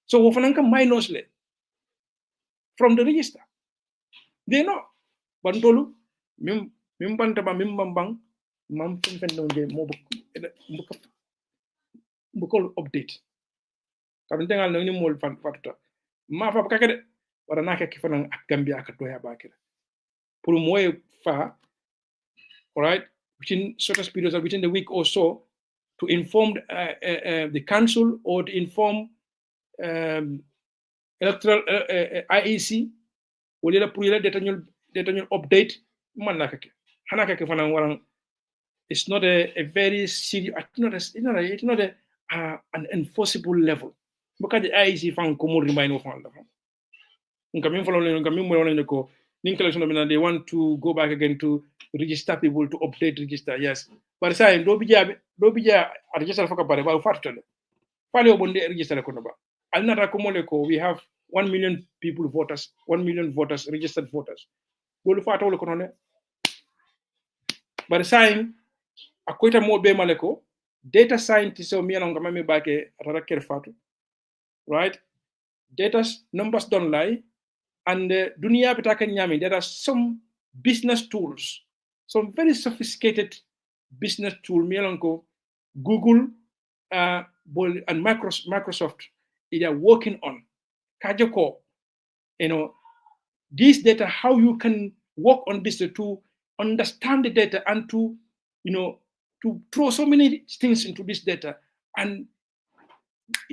So, Wofananka minus from the register. They know. Bantolu, mim bantaba mim bambang, mam fenfenonge mo bukol update. Kabintengal no ni mol fatuta. Ma fa kakade wara naka kifanang ak Gambia ak doya bakira. Pour moy fa, all right, within certain periods or within the week or so, to inform the council or to inform electoral IEC, wala pour yela data ñul update man naka ke. Hanaka ke fanang warang, it's not a very serious, it's not an enforceable level. Because the IEC found common remind of all they want to go back again to register people, to update register, yes. But say do bija register for kabare ba fatale. Fale obonde register ko ba. Alnata ko mole ko we have 1 million people voters, 1 million voters, registered voters. Dolu fatole ko non. But saying akoita mo be maleko data scientist o miano ngama me bake atara ker fatu. Right? Data numbers don't lie. And dunia betaka nyami, there are some business tools, some very sophisticated business tool, mielanko, Google and Microsoft, they are working on. Kajoko, this data, how you can work on this to understand the data and to, to throw so many things into this data, and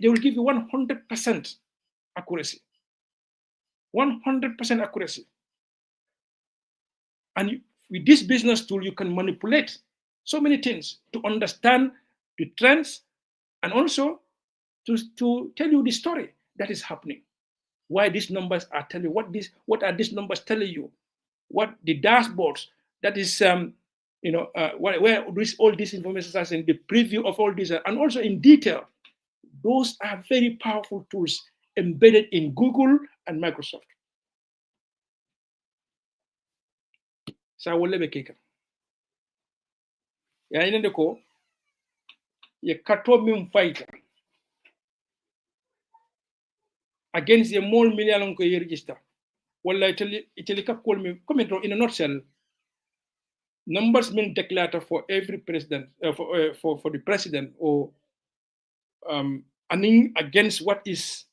they will give you 100% accuracy. 100% accuracy. And with this business tool, you can manipulate so many things to understand the trends and also to tell you the story that is happening. Why these numbers are telling you, what are these numbers telling you? What the dashboards, that is, where all this information is in the preview of all this, and also in detail. Those are very powerful tools embedded in Google and Microsoft. Sa wolle be keka. Ya ina ko ye kato min fight against the mall million ko ye register. Walla itali ka call me comment in a nutshell. Numbers mean declared for every president, for the president, or against what is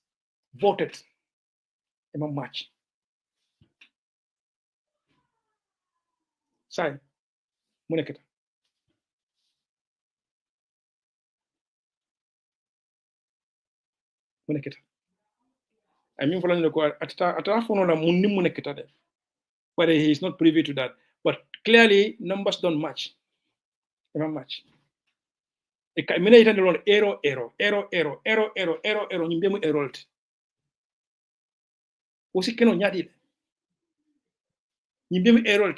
voted in a match. Sai, muneketa. Muneketa. I mean, for muneketa, but he is not privy to that. But clearly, numbers don't match. They don't match. Error. Osi keno nyadi. Nimbemu error.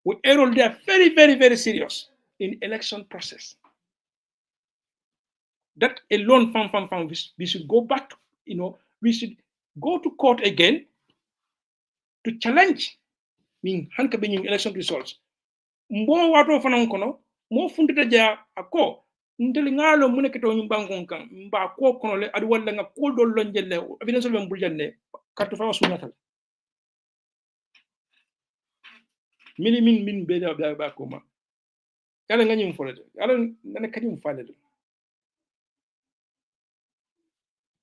We error, they are very, very, very serious in election process. That alone, we should go back, we should go to court again to challenge election results. Mbo wato fanan kono, mo fundita ja ako, nteli ngalo mune keto nyumbangon kan, mba ko kono le adu walla nga ko do lonjelle, evidence be mbul janne, kartu fa wasunatal. mili min be ba ko ma yalla ngani folade yalla nana kadi falade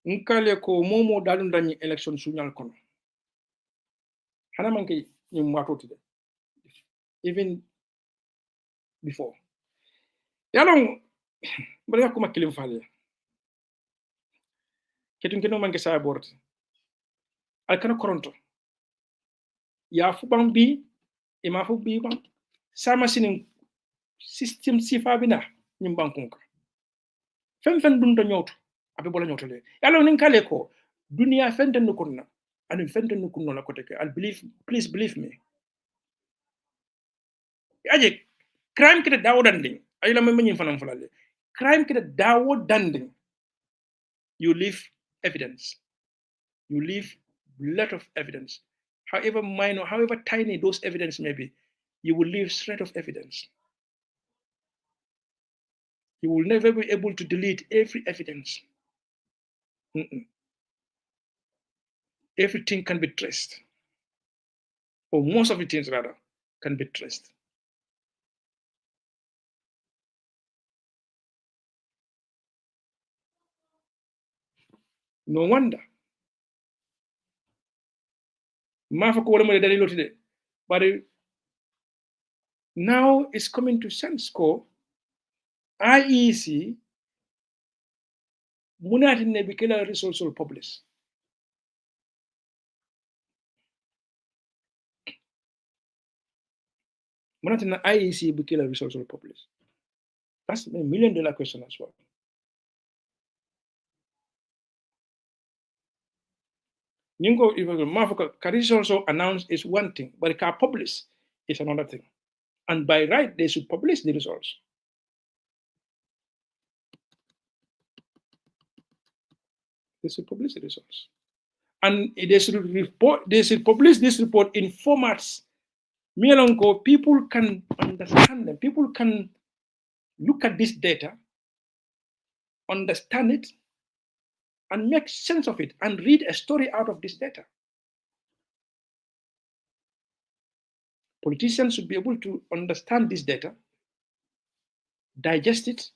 nkale ko momo dalum dañi election suñal kono hana manke ñum matotide even before yalon bari ko makilim faale ketun keno manke sa borte al kana koronto ya fu bang bi e ma fu bi bang sama sinin system sifa bina ñum bankunka fen dun do ñoto abe bola ñoto le yalon nin kale ko dunia fenten ko na anu fenten ko no la ko teke al believe please believe me aje crime kete dawo danding ay la may ñin fanam falale crime kete dawo danding you leave evidence you leave lot of evidence however minor however tiny those evidence may be you will leave shred of evidence you will never be able to delete every evidence everything can be traced or most of the things rather can be traced. No wonder. But now it's coming to sense ko IEC munati ne bikela results will publish. Munati na IEC bikela results will publish. That's $1 million question as well. Ningo even Mafuka also announced is one thing, but it can publish is another thing. And by right, they should publish the results. They should publish the results. And they should publish this report in formats. People can understand them. People can look at this data, understand it, and make sense of it, and read a story out of this data. Politicians should be able to understand this data, digest it,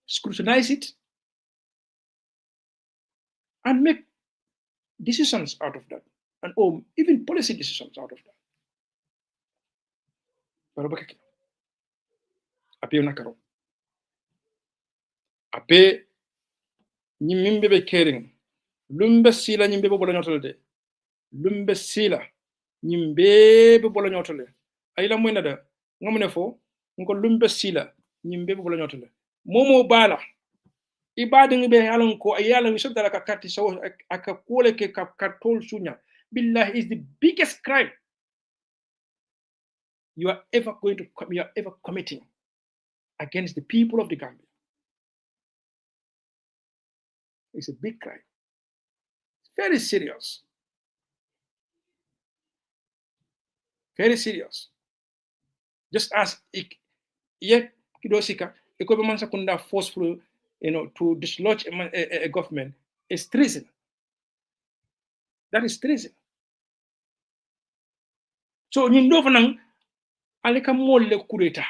scrutinize it, and make decisions out of that, or even policy decisions out of that. Ape nyimbe be caring lumbe sila nyimbe be bola nyotole de lumbe sila nyimbe be bola nyotole ayla moy nada ngamne fo ngo lumbe sila nyimbe be bola nyotole momo bala ibade ngi be yalan ko ayala ngi sodala ka katti so aka kole ke ka katol sunya billahi is the biggest crime you are ever committing against the people of the Gambia. It's a big crime. It's very serious. Very serious. Just as yet kidosika ekobe sakunda forceful, to dislodge a government is treason. That is treason. So nyindo fanang alika molle kudeta.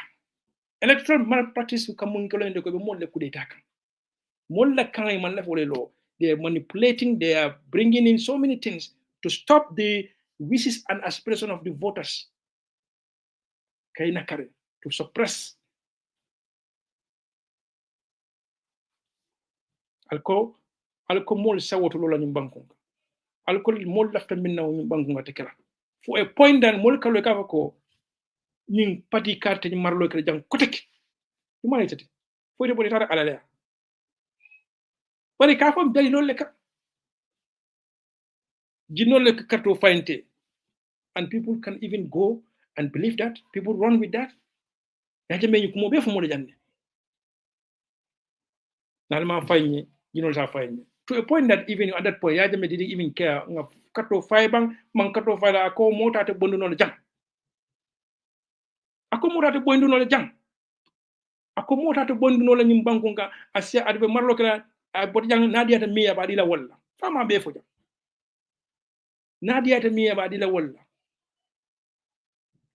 Electoral malpractice kamunkolo ndeko be molle kudeta kan. They are manipulating, they are bringing in so many things to stop the wishes and aspirations of the voters. To suppress. Alko mol sawoto lola nyimbankunga. Alko mol lafta minna nyimbankunga tekela. For a point that mol kalo kafa ko nying pati carte ni marlo kere jang kotek. Humanity. For the bonitara alalea. But ka fam dali non le ka jinol le karto fainte, and people can even go and believe that, people run with that. Yaje me ko mo be fu mo jande nalma fayni jinol sa fayni to a point that even at that point yaje me didn't even care nga karto fay bang man karto fay la ko mota te bondu non jang ako mota te bondu non jang ako mota te bondu non nyim banku nga asia adbe marlo kala bot jang nadia ta miya ba dila walla fama be fo jang nadia ta miya ba dila walla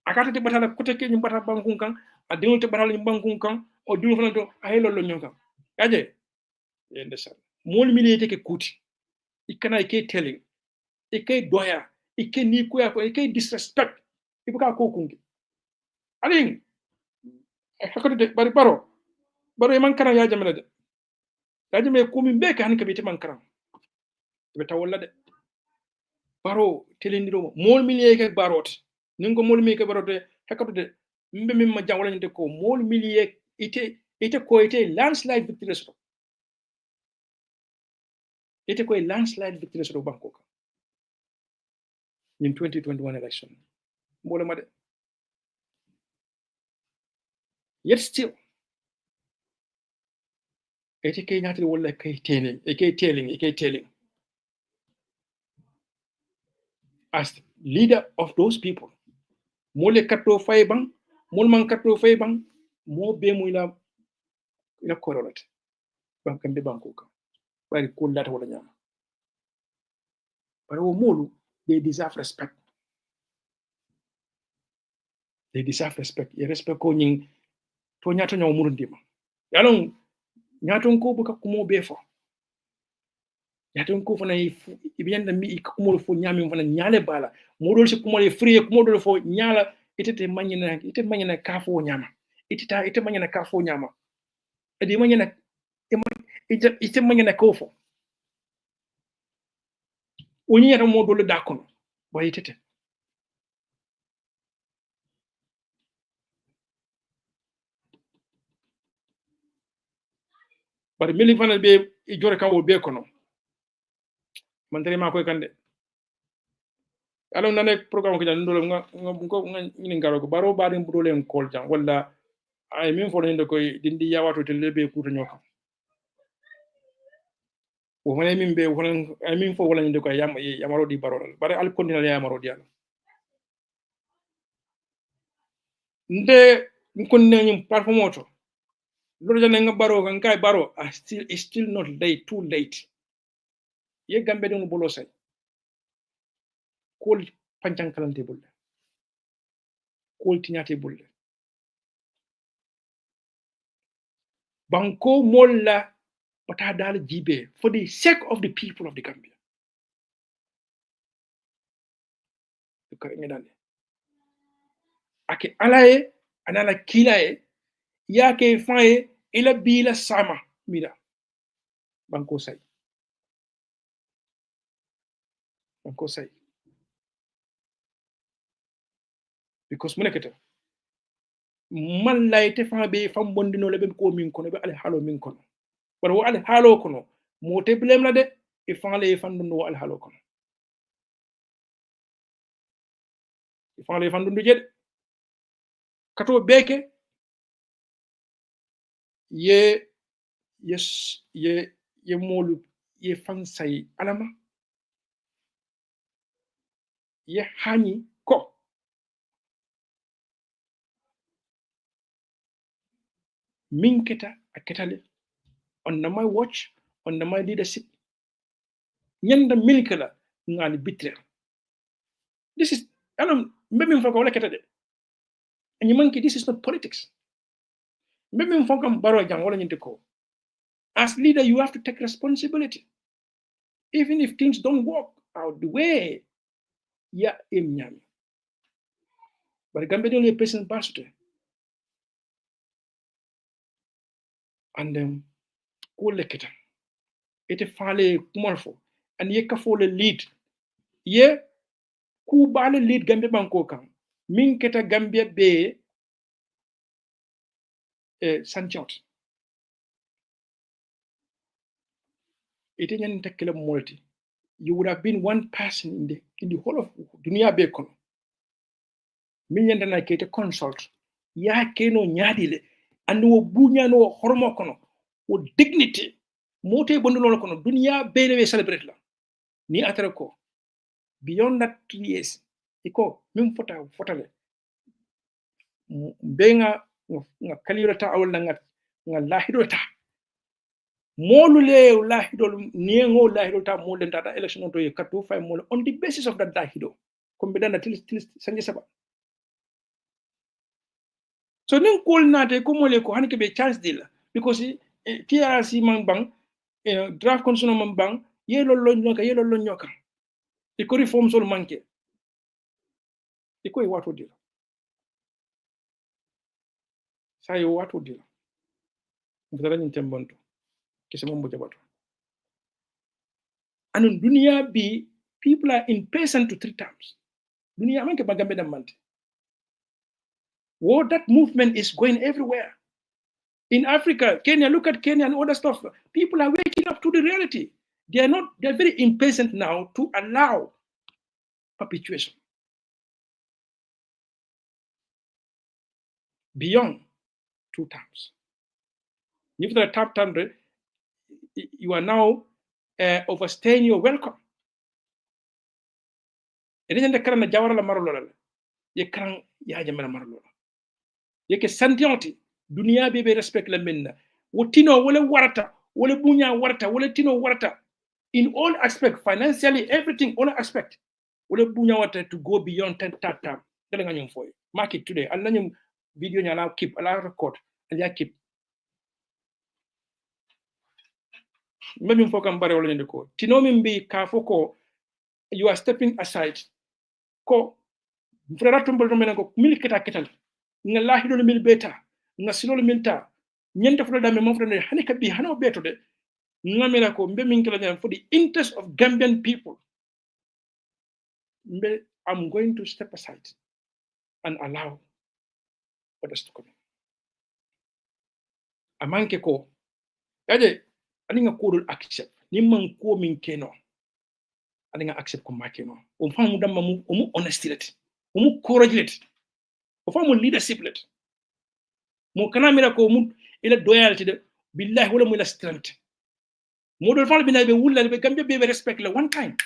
akata te batala kote ke nyum bata bankun kan a dingol te batala nyum bankun kan o dulu fana to a helo lo nyum kan yaje yende sal mol milite ke kuti ikana ke telling ike doya ike ni ko ya ko ike disrespect ibuka ko kungi alin hakati de bari baro e man kana ya jamela de ya jamela ko min be ka han ka biti man kana be tawalla de baro telindiro mol miliye ke barot ningo mol mi ke barote hakati de mbe min ma jawla ni de ko mol miliye ite ko ite landslide victory so ite ko landslide victory so banko ka in 2021 election mole ma de yet still ite ke nyati wala kay telling as leader of those people mole katto fay bang mol man katto fay bang mo be muy la korolate bankam de banko ka bari ko lata wala nyama bari wo molu they deserve respect ye respect ko nyin to nyato nyaw murundima yalon nyaton ko buka kumo be fo nyaton ko fana ibiyanda mi kumo fo nyami fana nyale bala modol si kumo le free kumo dol fo nyala ite manyana ka fo nyama ite manyana ka fo nyama edi manyana ite manyana ko fo oni yata modol da kono boy tete bari mili fana be jore kawo be kono man tere ma koy kande alors nane programme ko jan ndolo nga ni ngaro ko baro baade budole en kol jan walla ay min fo ndo koy dindi yawato te lebe kuto nyoka o wona min be wona ay min fo wala ndo koy yamaro di baro bare al kondina yamaro di ala nde ko neñum parfumoto lolu jan nga baro kan kay baro is still not late, too late ye gambe dum bolo say kol pancan kalante bulle kol tiñate bulle banko molla bata dal jibe for the sake of the people of the Gambia ko ngedande ake alaye anala kilaye yake faye ila bila sama mira banko say because munekete man layte fa be fam bondino lebe ko min kono be ale halo min kono wala wo ale halo kono mo te blem la de e fa le fandundo ale halo kono e fa le fandundo jede kato beke ye molu ye fansay alama ye hani ko minketa aketale on my watch, on my leadership nyanda milkala ngali bitre this is maybe mfaka wala ketade and you monkey this is not politics maybe mfaka baro jang wala nyinte ko as leader you have to take responsibility even if things don't work out the way ya emnyami but Gambia only president basute and ko leketa ite fale kumolfo and ye kafo le lead ye ku bale lead Gambia banko kan min keta Gambia be sanchot ite nyan takela multi you would have been one person in the whole of dunia be kono min yanda na kete consult ya keno nyaadile andi wo bunya no hormo kono wo dignity mote bondolo kono dunia be le celebrate la ni atara ko beyond that 2 years iko min fotale benga nga kalirata awla nga lahidota molule lahidol niengo lahidota molen tata election to yakatu fay mol on the basis of that lahido ko be dana til sanje saba So nin kol nate ko mole ko hanke be chance deal because TRC man bang draft constitution man bang yelo lo nyoka e ko reform sol manke e ko e wato deal sa yo wato deal mutara nyin tembonto kese mo jabato and dunia be people are impatient to 3 times dunia man ke bagambe na mante that movement is going everywhere. In Africa, Kenya, look at Kenya and other stuff. People are waking up to the reality. They're very impatient now to allow perpetuation. Beyond 2 times. If the top time, you are now overstaying your welcome. It isn't the current Jawara la Marolola. You can't Yajamala Marolola. You can sentienti. Dunia be respect la minna. Wotino wole warata, wole bunya warata, wole tino warata. In all aspects, financially, everything, all aspect. Wole bunya warata to go beyond 10 time. Telling for you. Mark it today. I'll let video allow keep, allow record, and ya keep. Maybe for come barrel in the code. Tinomimbi kafoko, you are stepping aside. Ko, Frera Tumbal Romango, Milketa Ketal, Nalahido Mil Beta, National Minta, Nienta Freda Memofre, Hanika be Hano Beto de Namirako, Mbeminkela for the interest of Gambian people. I'm going to step aside and allow others to come in. Amanke ko, Yade, I think a code accept. Nimman ko min keno. I think I accept ko makeno. Famu damamu, honesty. Courage. Famu leadership. Mo kana mira ko ila loyalty de billahi wala ila strength. Mo do fal bina be wulla be Gambia be respect la one time.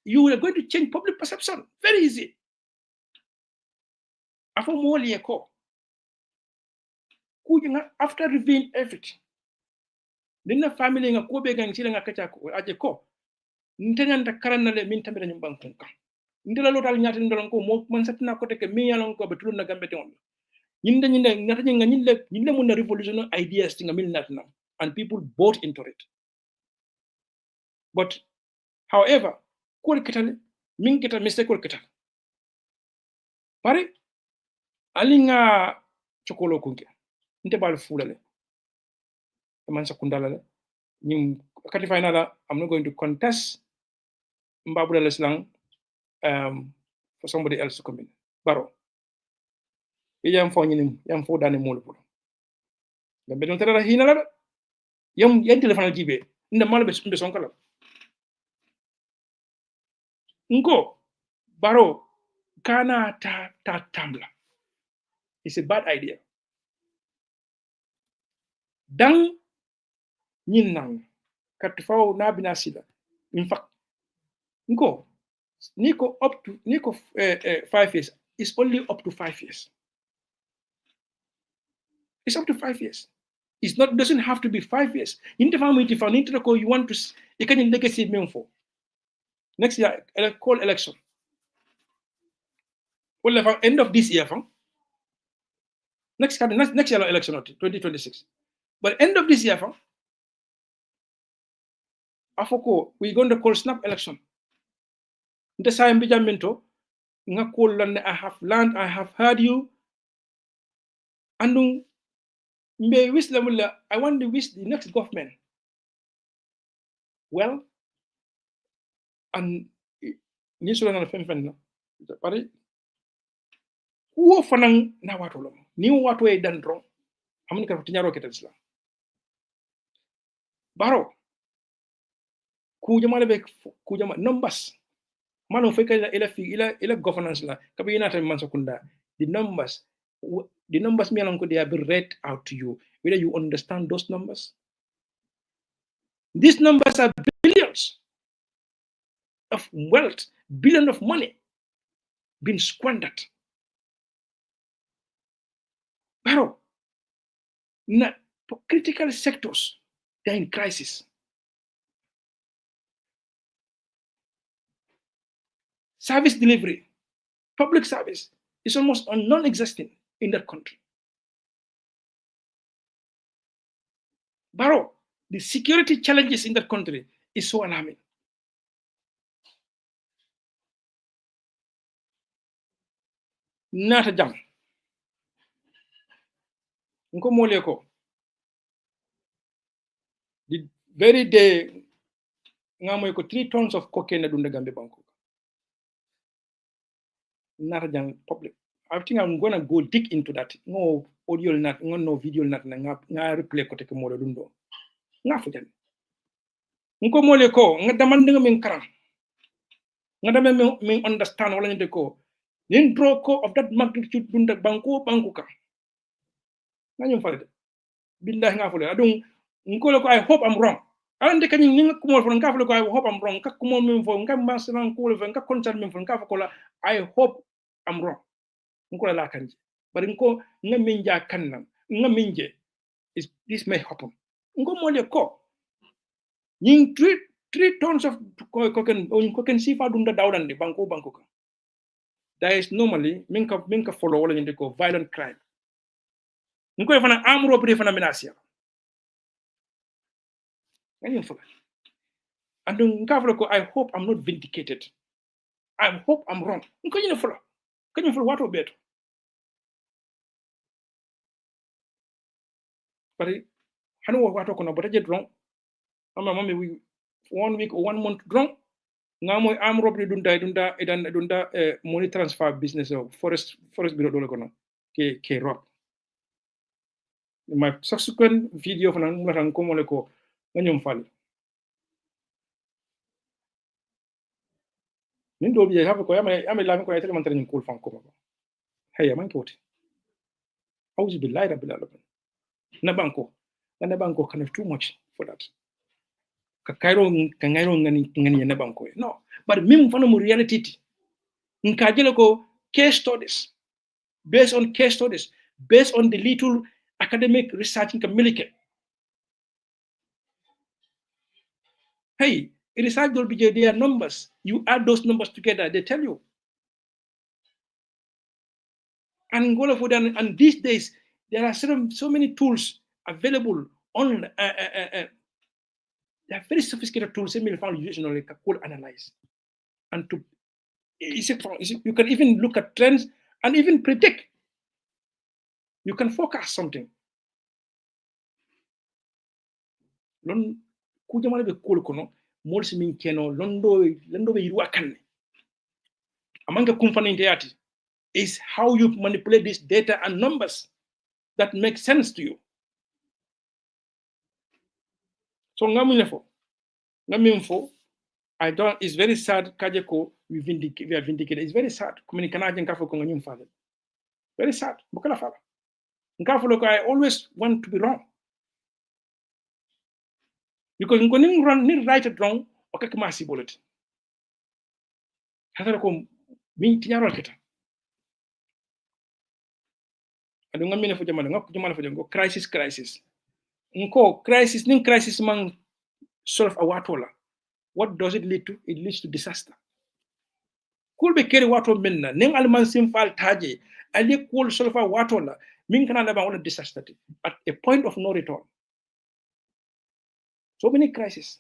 You are going to change public perception. Very easy. After more ko. After revealing everything. Then the family nga ko be gang sila nga kacha ko aje ko. Ntenya karana le min tamira nyumban kunka. Ndela lotal nyati ndolon ko mo man satna ko teke mi yalon ko be tulun na Gambia ton. Nyinde ngata nga nyinde mun na revolutionary ideas tinga mil natna and people bought into it. But however, ko kitale min kita mistake ko kitale. Pare alinga chokolo kunke. Nte bal fulale. Man sakundala le. Kati finala, I'm not going to contest Mbabula Leslang for somebody else to come in. Baro. Yam for Dani Mulpur. The Bedontra Hinala, young telephone gibe, in the Malabes in the Sonkala. Nko, Baro, Kana ta tambla. It's a bad idea. Dang Ninang, Katfao Nabina Sida. In fact, Nko, Nico 5 years is only up to 5 years. It's up to 5 years. It doesn't have to be 5 years. In the family, if you want to, you can legacy it for. Next year, call election. Well, end of this year, next year election, 2026. But end of this year, Afoko, we're going to call snap election. The same Bijamento, I have learned, I have heard you. And I want to wish the next government well. And this one of them, but who fanang na watolo ni watu e dandro amuni ka tinyaro ketel baro ku jama be ku jama numbers mano feka ila governance la kabi ina tan man sakunda the numbers me along they have been read out to you whether you understand those numbers. These numbers are billions of wealth, billions of money being squandered. Baro, critical sectors, they're in crisis. Service delivery, public service is almost non-existent. in that country. Baro, the security challenges in that country is so alarming. Nata jam. Nko mole ko. The very day ngamoy ko 3 tons of cocaine na dunda Gambia Bangkok. Nata jam public. I think I'm gonna go dig into that. No audio nat, no video nat na nga replay ko teke mole dundo. Nga fu jam. Nko mole ko nga daman nga min karam. Nga daman min understand wala nyende ko. Nin draw ko of that magnitude dunda Bangkok ka. Nga nyum falde. Billahi nga fule. Adung nko ko I hope I'm wrong. Ande kany ninga kumo fo nga fule ko I hope I'm wrong. Ka kumo min fo nga masalan ko le nga concern min fo nga fo ko la I hope I'm wrong. Nko la kanji. But nko nga minja kanna nga minje is this may happen. Nko mole ko. Ning 3 tons of cocaine sifa dunda dawdande Bangkok ka. That is normally minka follow wala nyende ko violent crime. Nko fana armed robbery fana menace. And I hope I'm not vindicated. I hope I'm wrong. Can you follow what will better? But I know what talking about. I get wrong. I'm a mommy 1 week or 1 month wrong. Now my armed robbery dunda money transfer business of forest bureau dole kono ke rob. My subsequent video fana ngata ko mole ko nganyum fal. Nindo biye have ko yame la ko yetele man tan ko fan ko ba. Hey man ko ti. Auzu billahi rabbil alamin. Na banko kind of too much for that. Kakairo ngani na banko. No, but mim fana mu reality ti. Nkajele ko case studies. Based on case studies, based on the little academic research in communicate. Hey, research will be their numbers. You add those numbers together, they tell you. And these days, there are so many tools available on. They are very sophisticated tools. They could analyze, and you can even look at trends and even predict. You can forecast something. Lon kujamale be kol kono mol simin keno londo be yiru akanne. Amanga kumfana inteyati is how you manipulate this data and numbers that make sense to you. So ngaminfo, I don't. It's very sad. Kajeko we are vindicated. It's very sad. Communicanaje nkafo ko nganyum father. Very sad. Bukala fala. Nkafo I always want to be wrong. Because when you right it wrong, okay, masi bullet. Hatara ko min tinyaro kita. Adu ngamine fo jamana ngap jamana fo jango crisis. Nko crisis man solve a watola. What does it lead to? It leads to disaster. Kul be keri wato minna ning alman simfal taje ali kul solve a watola min kana laba wala disaster at a point of no return. So many crises.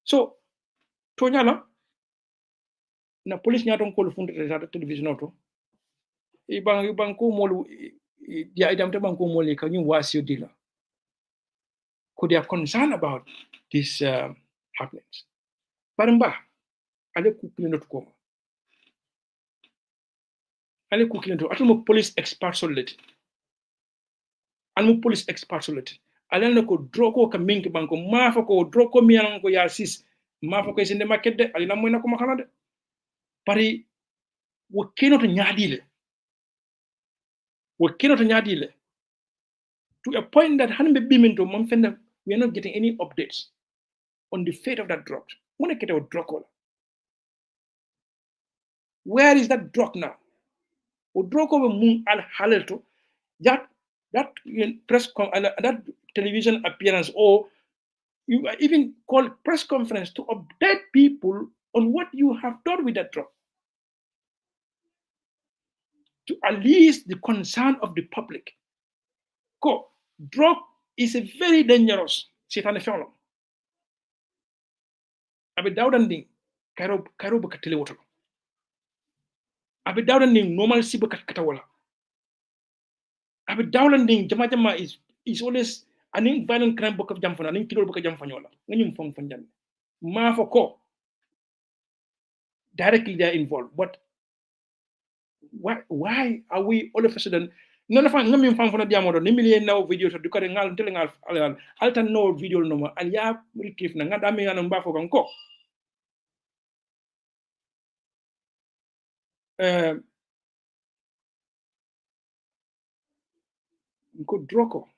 So, Tonyala, na police nyaton ko funde ta television auto. Ibang ko molu dia idam te bang ko molu ka ñu wasio dila. Could they are concerned about these happenings? Paramba, ale ku kilento ko. Ale ku kilento atumo police expert solid. Anu police expert solid. Alena ko droko ka minki banko mafa ko droko miyan ko ya sis mafa ko sinde makede alina moy nako makana de pari wo keno to nyaadile to a point that hanbe biminto mom fenda we are not getting any updates on the fate of that drug. Mona kete o drug. Where is that drug now? O drug ko mun al halelto that television appearance, or you even call press conference to update people on what you have done with that drug. to at least the concern of the public. Ko drug is a very dangerous setane fewlo. Abe dawdandi karo baka tele woto. Abe dawdandi normal si baka kata wala. Abe dawdandi jama is always aning violent crime baka jam fana aning kilo baka jam fanyola. Nganyum fong fanjan. Ma for ko directly they are involved, but why are we all of a sudden none of ngam fam fana diamodo ni million now video to dukare ngal tele ngal alta no video no ma al ya retrieve na ngada mi ngana mbafo kan ko ko droko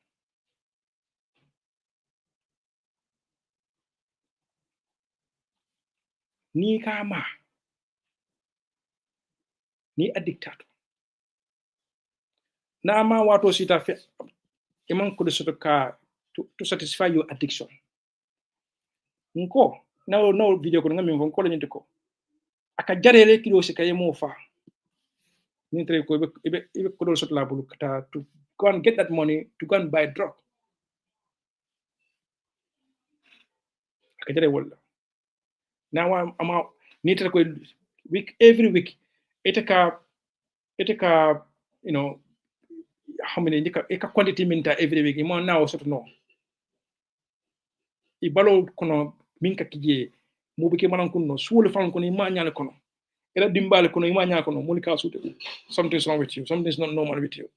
ni kama ni addictato na ma wato sita fe iman ko de soto ka to satisfy your addiction nko no video ko ngam fon ko la nyinte ko aka jarele kilo se kay mo fa ni tre ko be ko do soto la bulu kata to go and get that money to go and buy drug aka jare wala now I'm out ni tre ko every week etaka you know how many eka quantity minta every week mo now soto no I balo kono minka kije mo be ke manan kono suul fan kono ma nyale kono era dimbale kono ma nyale kono mo ka sute something's wrong with you, something's not normal with you.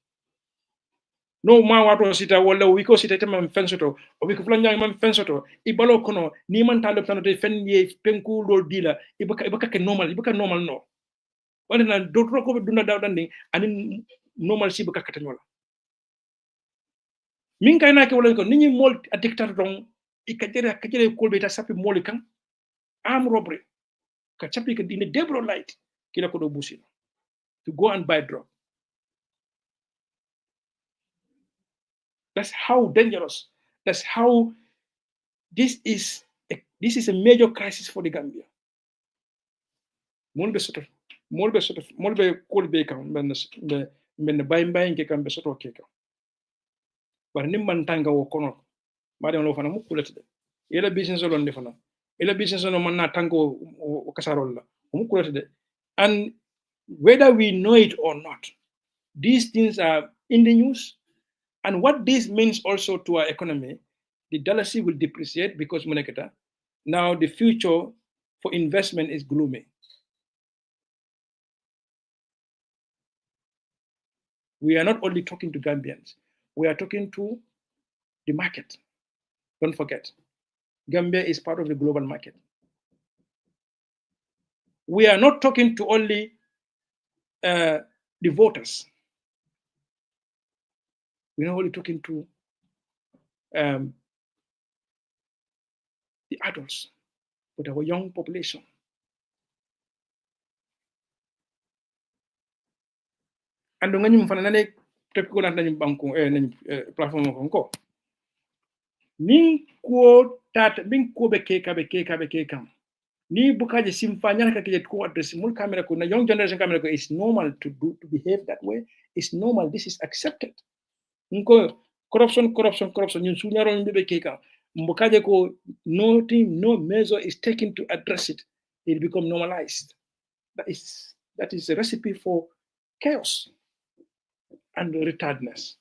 No ma wato sita wala wi ko sita tam fensoto o wi ko flan nyang man fensoto I balo kono ni man talo tan de fen ye penku lol dila ibaka ke normal no wala na do ko duna dawdandi ani normal si baka katanyola min kay na ke wala ko nini mol addictator don ikajere kolbe ta sapi moli kan am robbery ka chapi ka dine debro light kila ko do busi to go and buy drug. That's how dangerous, that's how this is a major crisis for the Gambia. Molbe kolbe kan ben bay ke kan be soto ke kan bar nim man tanga wo kono ma dem lo fana mu kulati de ela business lo ndi fana ela business no man na tango o kasarol la mu kulati de. And whether we know it or not, these things are in the news, and what this means also to our economy, the dollar will depreciate because monekata now the future for investment is gloomy. We are not only talking to Gambians, we are talking to the market. Don't forget, Gambia is part of the global market. We are not talking to only the voters. We're not only talking to the adults, but our young population. And ngani mfana nane tepiko na nani banko nani platform ko min ko tata min ko be keka ni bukaje simfanya ka kije ko address mul camera ko na young generation camera ko is normal to behave that way. It's normal, this is accepted. Nko corruption ñun suñaro ñu be keka mbukaje ko no measure is taken to address it, it become normalized. That is a recipe for chaos and retardedness.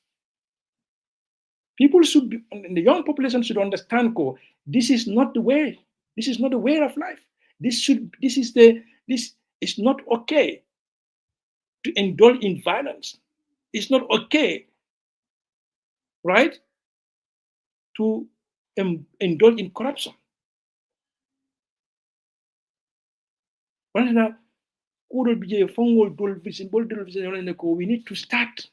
People should be, the young population should understand this is not the way. This is not the way of life. This is not okay to indulge in violence. It's not okay, right, to indulge in corruption. We need to start.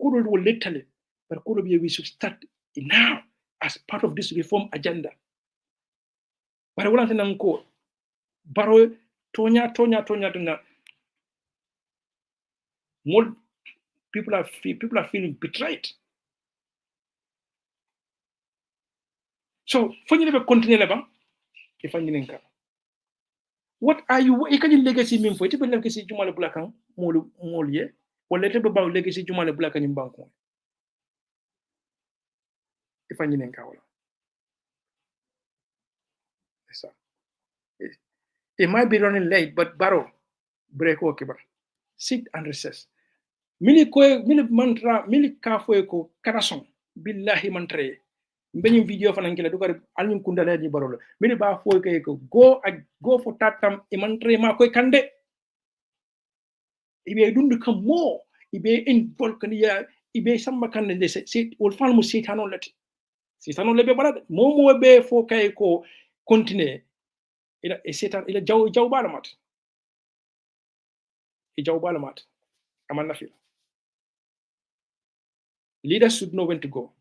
Literally, but we should start now as part of this reform agenda. But I want to know, Baro tonya. More people are feeling betrayed. So, for you to continue, if I need what are you? What can you legacy mean for it? Legacy Jumal Blackang, Molie. wala te ba legi si jumale bula kanyum banko ifanyi nenka wala ça it might be running late but baro break okay ba sit and recess mili mantra mili kafo ko karason billahi mantre mbeni video fana ngila dukar almin kundale ni barolo mili ba fo ko go for tatam e mantre ma koy kande ibe dundu kam mo ibe in volkan ya ibe samba kande de se wol falmu sitano lati sitano lebe balade mo be fo kay ko continue ila e setan ila jaw balamat e jaw balamat amanna fil leaders should know when to go.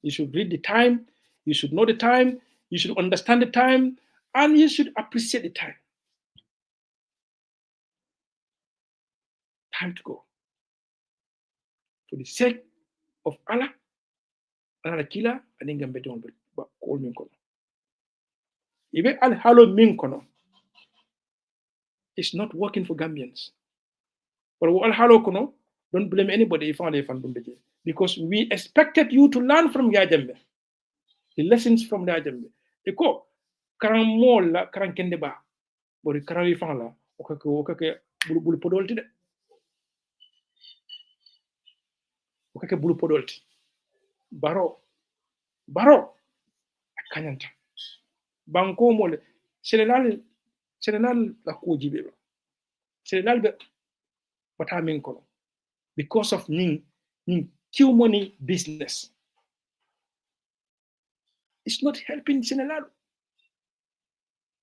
You should read the time, you should know the time, you should understand the time, and you should appreciate the time. Time to go. For the sake of Allah, Allah kila aninga mbete on ba call min kono. Ibe al halo min kono. It's not working for Gambians. But al halo kono, don't blame anybody if only fan dumbeje. Because we expected you to learn from Yajambe. The lessons from Yajambe. Eko karan mola karan kende ba. Bori karan ifan la okake bulu podolti de. Okake bulu podolti. Baro akanyanta. Banko mole senenal la kujibe ba. Senenal be batamin kono. Because of ning Q money business. It's not helping Senegal.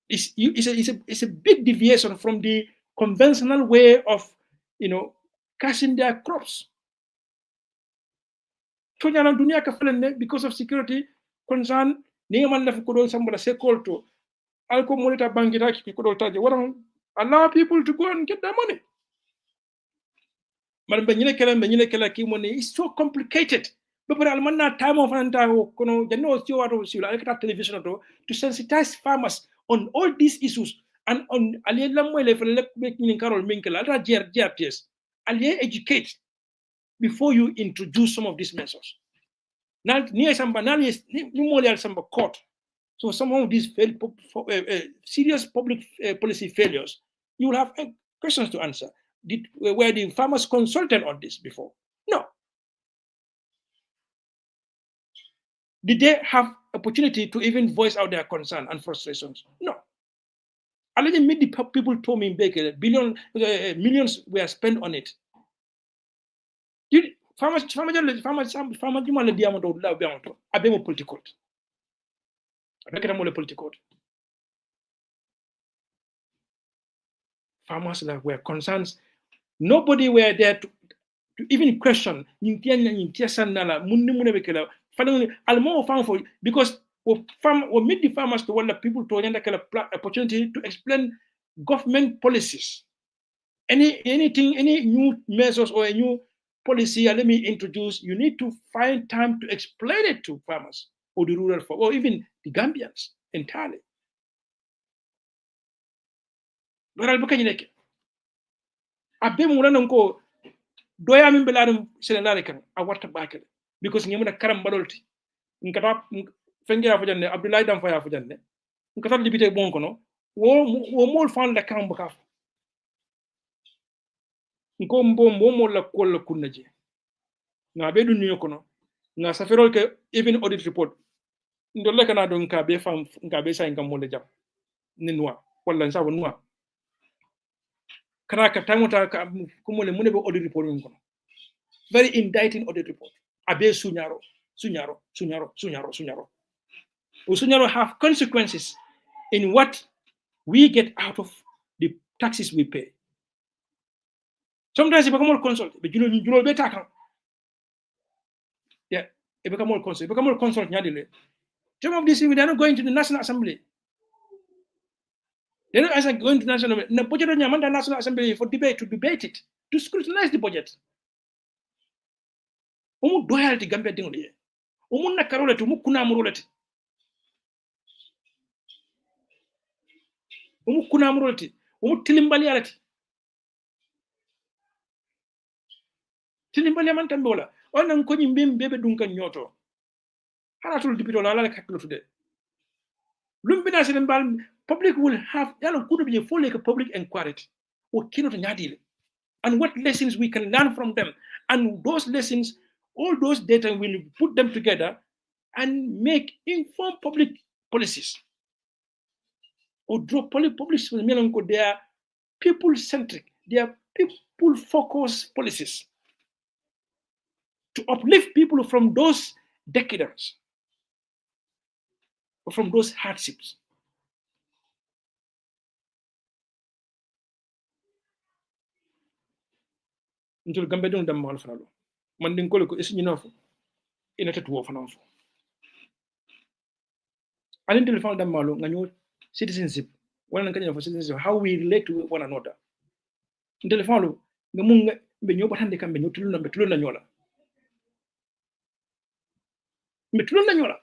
It's a big deviation from the conventional way of, cashing their crops. Because of security concern, allow people to go and get their money. It's so complicated. But time of television to sensitize farmers on all these issues and on educate before you introduce some of these measures. Now, court. So some of these serious public policy failures, you will have questions to answer. Were the farmers consulted on this before? No. Did they have opportunity to even voice out their concern and frustrations? No. I didn't meet the people told me in millions were spent on it. Farmers political. Farmers were concerns. Nobody were there to even question because we meet the farmers to want the people to opportunity to explain government policies. Any new measures or a new policy, let me introduce, you need to find time to explain it to farmers or the rural folk, or even the Gambians entirely. Doya min belarum senelare kan a warta bakale because ngi muna karam balolti ngata fenge ya fujanne Abdoulaye dam fa ya fujanne ngata libité bon kono wo mol fan la karam baka ngo mbo la kol kunnaje nga be du nuyo kono nga saferol ke even audit report ndolle kana don ka be fam nga be sa ngam mo le jam ni noa wala sa noa Karaka Tamota Kumule Munebo audit report. Very indicting audit report. Abe Sunyaro. Sunyaro have consequences in what we get out of the taxes we pay. Sometimes it becomes more consult, but you know better. Yeah, it becomes more consult. Some of these things, they're not going to the National Assembly. They're not actually going to National Assembly. The budget on the National Assembly for debate, to debate it, to scrutinize the budget. Umu doyalty Gambia dingoli. Umu nakaroleti, umu kunamuroleti. Umu tilimbaliareti. tinimbali man tambe wala onan ko nyimbe bebe dunkan nyoto haratul dipito la la kaklo tude lumbina sen bal public will have yalo kudu be full like a public inquiry or kino to nyadile and what lessons we can learn from them, and those lessons, all those data, will put them together and make informed public policies or draw public policies. They are people-centric, they are people-focused policies to uplift people from those decadence or from those hardships. Until Gambia don't them mal fanalo. Manding ko ko isi nyinofo. Ina tetu wo fanafo. And until found them malo nganyo citizenship. Wala nang for citizenship, how we relate to one another. Until follow ngamunga be nyo batande kambe nyo tuluna na nyola. Metuluna nyola.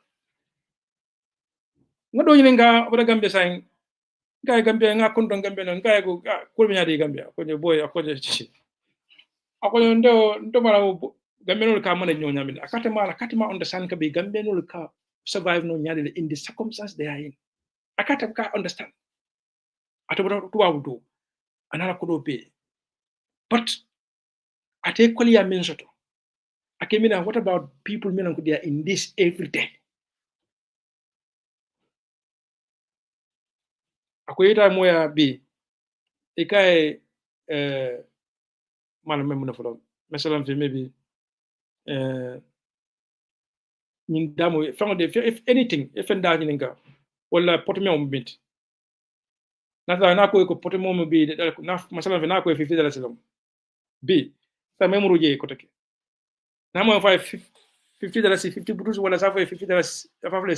Ngado yinga oba Gambia saying guy Gambia nga kondon Gambia non guy go ko be nyadi Gambia ko boy akoje chichi. Ako ndo mara Gambia no ka mana nyo nyamil akata ma understand ka be Gambia no ka survive no nyadi in the circumstances they are in. Akata ka understand. Atobara tuwa do anala ko do be. But ate kwali ya mensoto. Akemina, what about people meaning they are in this every day? Akoyita moya bi ikaye malam memuna follow. Mesela maybe ning damo if anything if enda ninga wala potemia umbit. Nata na ko potemia umbi na mesela na ko $50 B sa memuru je ko take. Na mo $50 50 butus wala sa $50 afafle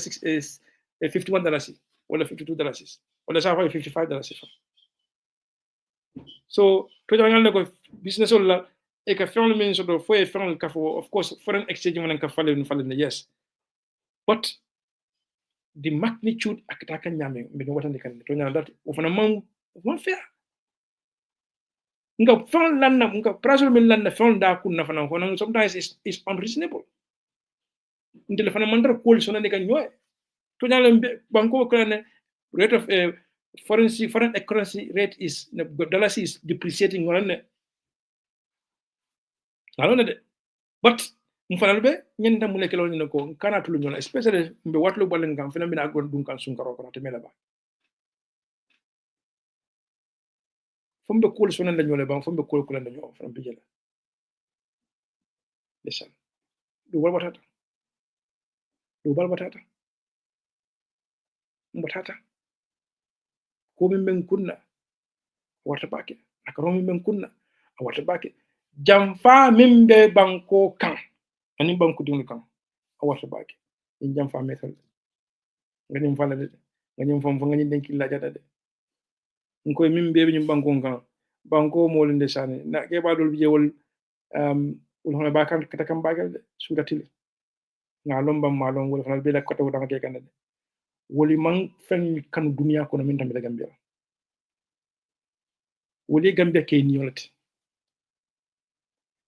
$51 wala $52 wala sa $55. So to jangal ko business wala e ka fon men so do fo e fon ka fo of course foreign exchange mon ka fale yes, but the magnitude akata kan nyame be no watande kan to nyal dat o fana man fair nga fon lanna nga pressure min lanna fon da kun na fana ko sometimes is unreasonable ndele fana mandar ko so na kan nyoy to nyal banko ko ne rate of foreign currency rate is dollar is depreciating on de but mfana be nyenda mu lekelo ni ko kana tulu nyola especially mbe watlo balen ngam fena mina gon dun kan sun karo ko temela ba fombe ko so nan la nyole ba fombe ko la nyo fam bijela desan du wal batata mbatata ko men kunna warta bake akaro men kunna warta bake jamfa mimbe banko kan ani banko dum kan warta bake in jamfa metal ngani fala de ngani fam ngani denki la jada de ngoy mimbe be banko kan banko mo linde sane na ke badol bi jewol ul hono bakan kata kam bagal de sudatili ngalom bam malom wol fana be la koto danga ke kan de woli man fen kan dunia ko no min tambe Gambia woli Gambia ke ni yolati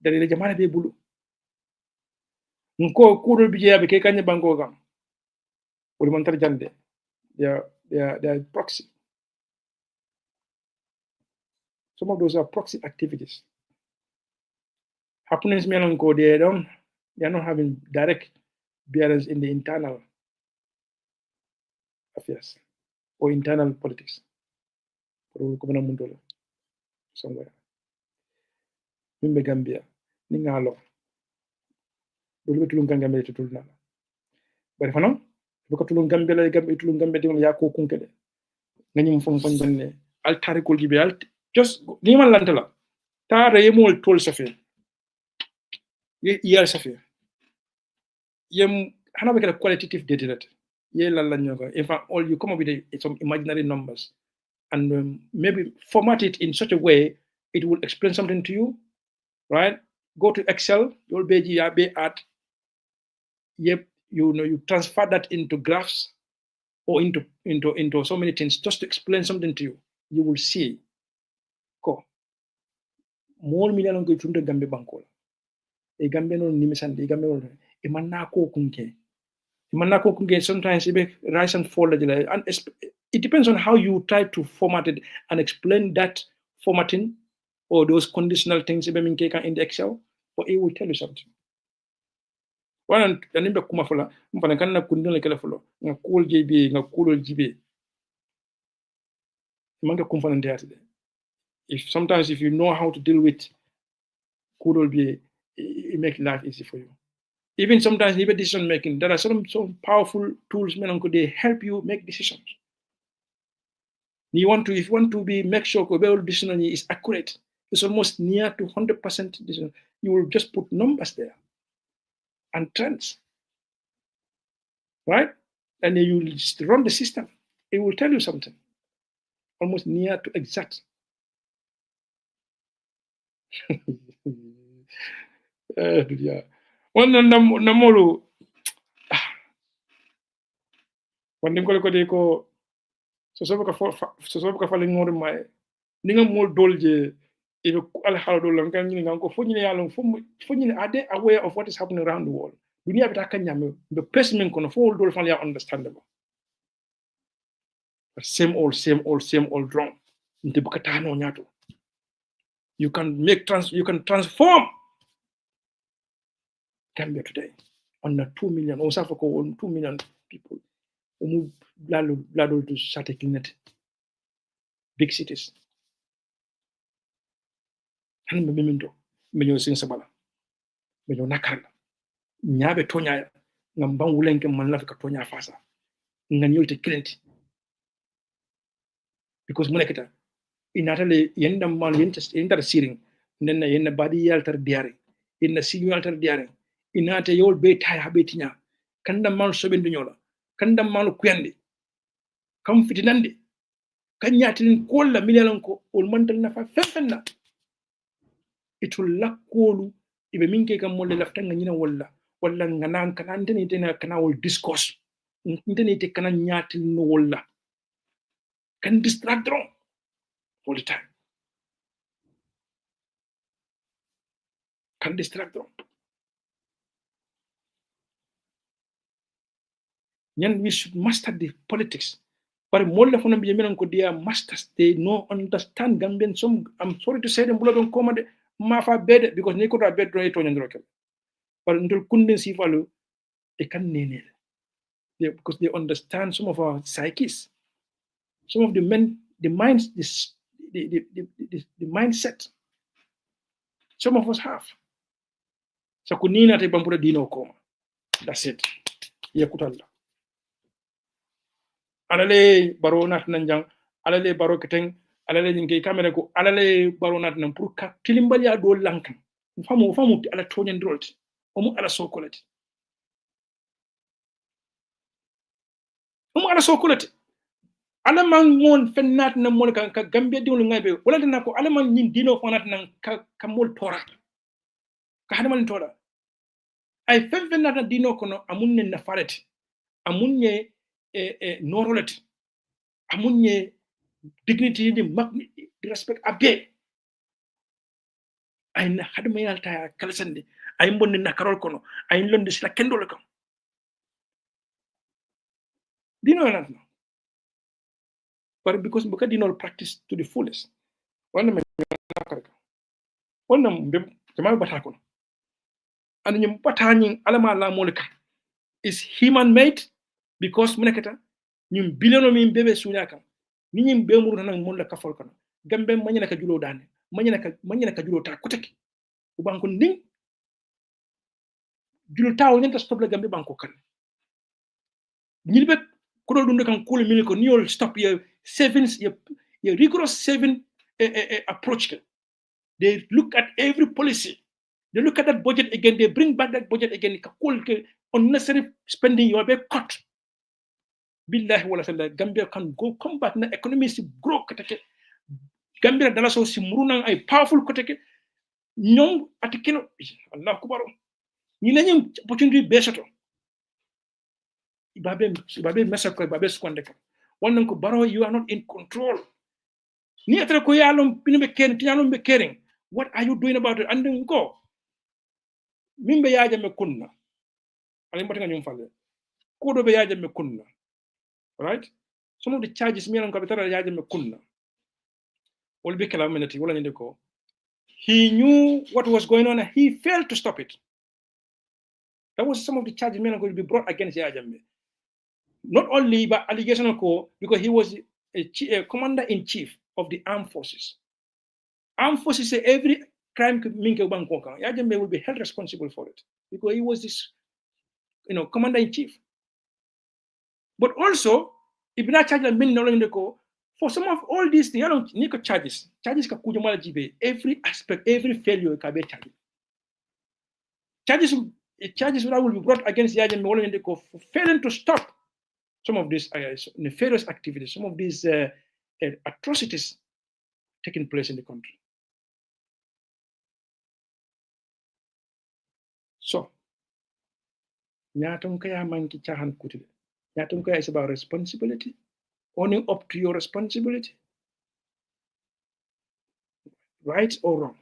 dali le jamana be bulu nko kuro bi jeyabe ke kanye banko gam woli man tar jande they are proxy. Some of those are proxy activities happenings melon ko they are not having direct bearings in the internal affairs or internal politics. Somewhere. Mimbe Gambia, Ningalo. Dulu tulung Gambia itu tulung nala. Bari fano, buka tulung Gambia la Gambia tulung Gambia di ya ko kunkede. Ngani mfong fanjane altari ko gibi alt just ni man lantala. Ta reyemol tol safi. Year safi. Yem hana be qualitative data. In fact, all you come up with some imaginary numbers and maybe format it in such a way it will explain something to you, right? Go to Excel, you'll be at you transfer that into graphs or into so many things just to explain something to you. You will see. Go. More million go to the Gambia Bankola. e Gambia non nimisande e Gambia non e manna ko kunke manna ko kunke sometimes it rise and fall and it depends on how you try to format it and explain that formatting or those conditional things in the Excel, but it will tell you something. One and kuma fula mpana kanna kundin kala fulo nga cool JB nga cool GB manga kumfana ndiyati if sometimes if you know how to deal with cool be it makes life easy for you. Even sometimes even decision making, there are some powerful tools they help you make decisions. If you want to be make sure your decision is accurate, it's almost near to 100% decision. You will just put numbers there and trends, right? And then you will run the system. It will tell you something, almost near to exact. Yeah. One namolu. One thing ko so ka fali ngor mai ninga mol dolje e al halo dol kan ni ngan ko fonyine yalo fonyine ade aware of what is happening around the world. Dunia bita kan nyame the person kono fo dol fan ya understandable. But same old wrong. Nte bukata no nyato. You can transform Gambia today on 2 million or South Africa on 2 million people. Blado to Satekinet. Big cities. Han memento menyo sin sabala. Menyo nakala. Nyabe tonya ngambang wulenke manlafika tonya fasa. Nganyolte client. Because monekita inatale yenda mal yenta siring nenna yenna badi yaltar diare inna signal altar diare inate yol be tay habe tinya kanda mal sobe nyola kanda mal kuyande kam fitinande kanyatin kolla milalan ko ol mantal nafa fenfenna itul lakolu ibe minke kam molle laftanga nyina walla nganan kana ndeni tena kana wol discourse ndeni te kana nyatin no walla can distract them all the time. Can distract them. Yan we should master the politics. But more than one of they are masters. They know understand Gambian. Some I'm sorry to say them blood on command mafa bed because they could have bed right on the but until couldn't see value, they can name it. Because they understand some of our psyches, some of the minds, the mindset. Some of us have. So kunina te bambura dino koma. That's it. Yakutalla. Alale baro nat nanjang, alale baro keteng, alale nyinge kamera ko, alale baro nat nan pour ka kilimbali ya do lankan. Famu ala tonyen drolt. Omu ala sokolati. Omu ala sokolati. Ala man mon fennat na mon ka Gambia diwul ngaybe wala dina ko ala man nyin dino fonat nan ka mol tora. Ka hadamal tora. Ay fennat na dino kono amunne na farati. Amunne norolati. Amunne dignity the respect abe. Ay na hadama yalta kalsande. Ay mbonne na karol kono. Ay londe sila kendol ko. Dino not no. But because buka dino practice to the fullest. One jama bata kono. And nyum patani alama la moleka is human made because munekata nyum biliono mi bebe sunyaka ni nyum be muru nan mon la kafol kono gambe manyana ka julo dane manyana ka julo ta koteki ubanko nding julo taw nyanta stop la gambe banko kan nyilbe ko do dum kan kul mil ko niol stop your savings your rigorous saving approach. They look at every policy. They look at that budget again. They bring back that budget again. Unnecessary spending you are being cut. Billahi wala sallah. Gambia can come back. The economy is grow. Gambia dala so simuruna ay powerful koteke. Nyom atikino Allah kubaro. Ni lañu opportunity besato. Ibabe mesako ibabe skwandeka. Wannan ko baro you are not in control. Ni atra ko yalom pinbe ken tinalom be caring. What are you doing about it? And then go. mimbe yaja me kunna ali mbatinga nyum falle ko do be yaja me kunna, right? Some of the charges me ko betara yaja me kunna will be kala minute wala nyinde ko he knew what was going on and he failed to stop it. That was some of the charges me going to be brought against yaja me, not only by allegation ko because he was a commander in chief of the armed forces. Armed forces say every crime minke bankoka Yajambe will be held responsible for it because he was this, commander in chief. But also, if not charge for some of all these things, I don't need charges. Charges ka kujumala jibe every aspect, every failure ka be charged. Charges that will be brought against Yajambe for failing to stop some of these nefarious activities, some of these atrocities taking place in the country. So, Nyatum kaya manki chahan kutile. Nyatum kaya is about responsibility, owning up to your responsibility, right or wrong,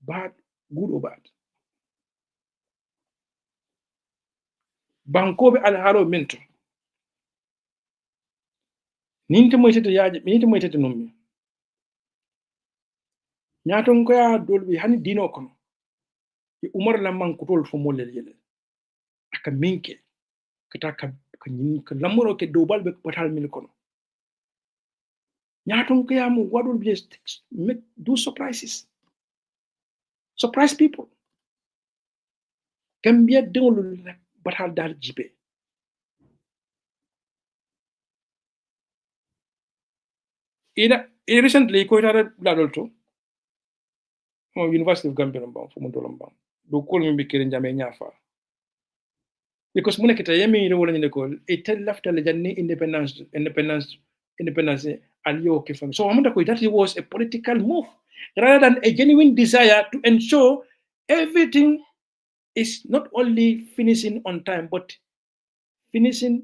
bad, good or bad. Bankobe alhalo minto. Ninti moitete yaje, ninti moitete nummi. Nyatum kaya dolbi hani dino kono. Umar lamman kutol fo molel yele. Aka minke. Kita ka lamuro ke dobal be patal mil kono. Nyatum kaya mu wadul be do surprises. Surprise people. Gambia dengul batal dal jibe. Recently, ko tara ladolto from University of Gambia lambang for Mondolambang. Do call me bikirin jame nyafa. Because muna kita yemi ro wala nyeko it left the independence aliyo kifam. So amunda ko that was a political move rather than a genuine desire to ensure everything is not only finishing on time but finishing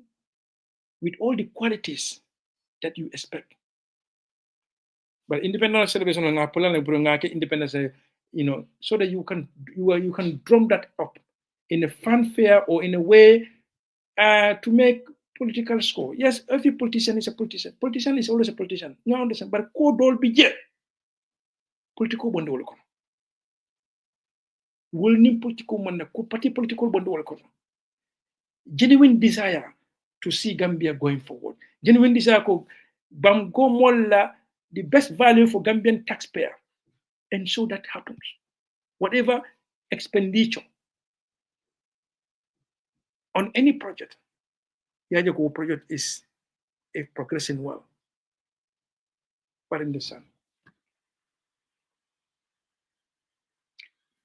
with all the qualities that you expect. But independence celebration nga plan like independence, so that you can drum that up in a fanfare or in a way to make political score. Yes, every politician is a politician. Politician is always a politician. You understand? But ko dol bije political bondo wala ko. Wol ni political man ko party political bondo wala ko. Genuine desire to see Gambia going forward. Genuine desire ko bam go molla the best value for Gambian taxpayer. And so that happens. Whatever expenditure on any project, Yajako project is progressing well. But in the sun.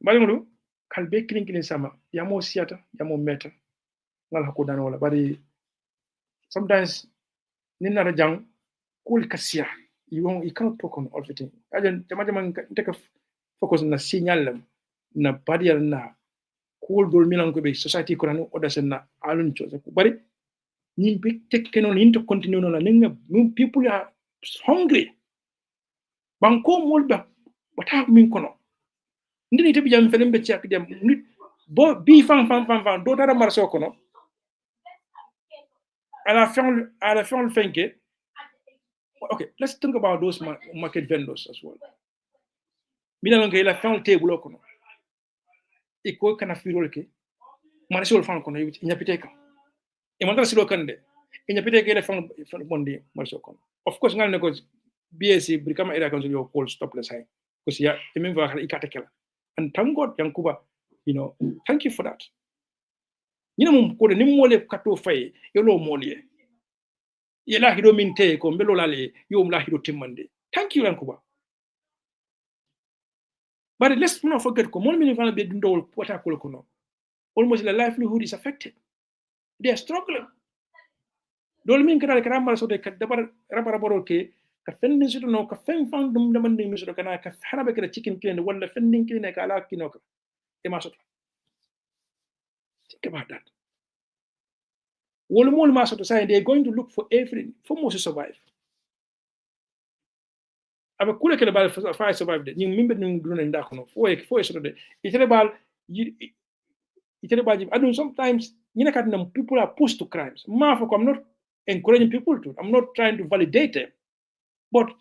Balimulu, kalbe kilin sama, yamo siata, yamo meta, ngal hakodan wala. But sometimes, nina rajang, kul kasia. You cannot talk on everything. Jama take a focus na signal na barrier na cool dol milan ko be society ko na oda sen na alun cho ko bari ni big take kenon into continue na ninga people are hungry banko mol ba wata min kono ndini te bijam fenen be ciak dem nit bo bi fan do dara marso kono à la fin le finke. Okay, let's think about those market vendors as well. Mina longe la fin table kono. Iko kana firol ke. Mane sol fan kono nyapite ka. E mandara silo kande. E nyapite ke la fin bondi marso kono. Of course ngal ne ko BSc brikama area council yo call stopless high. Because ya e même va ikata kala. And thank God Yankuba, thank you for that. Mum ko ni mole kato fay yo lo molie. Yela hido minte ko mbelo lale yo mla hido timmande. Thank you Yankuba. But let's not forget ko mon minifana be dundo wata ko kono. Almost the livelihood is affected. They are struggling. Dol min kana kara mara so de dabar rabara boro ke ka fendin sudo no ka fen fan dum dum ndin sudo kana ka harabe kala chicken clean wala fendin clean ka ala kinoka. E ma so. Think about that. They're going to look for everything for most to survive. abe kule kele bal fa survive de ñing mimbe ñu duna ndako no fo so de itele bal adun sometimes people are pushed to crimes. I'm not encouraging people to. I'm not trying to validate them. But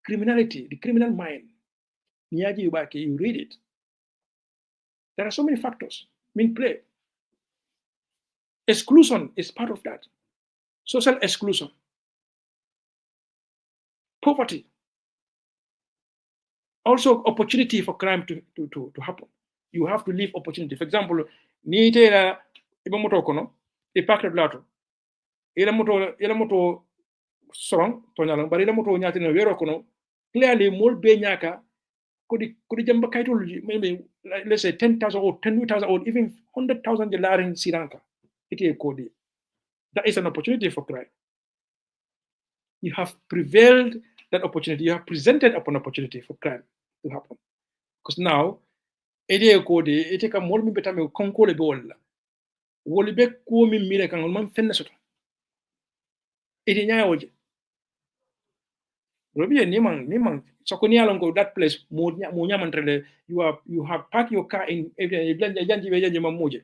criminality, the criminal mind, you read it. There are so many factors in play. Exclusion is part of that. Social exclusion. Poverty. Also opportunity for crime to happen. You have to leave opportunity. For example, ni tera iba moto kono e pakre blato. Ila moto sorong tonyalang bari ila moto nyati na wero kono clearly mol be nyaka kodi jamba kaytol maybe let's say 10,000 or 10,000 or even 100,000 in Sri Lanka. That is an opportunity for crime. You have prevailed that opportunity. You have presented upon opportunity for crime to happen. Because now, it can more me better me konkole be wala. Woli be ko mi mire kan man fenne soto. Ite nya oje. Robi ni man so ko ni alon go that place mo nyamantrele you have parked your car in janji mamoje.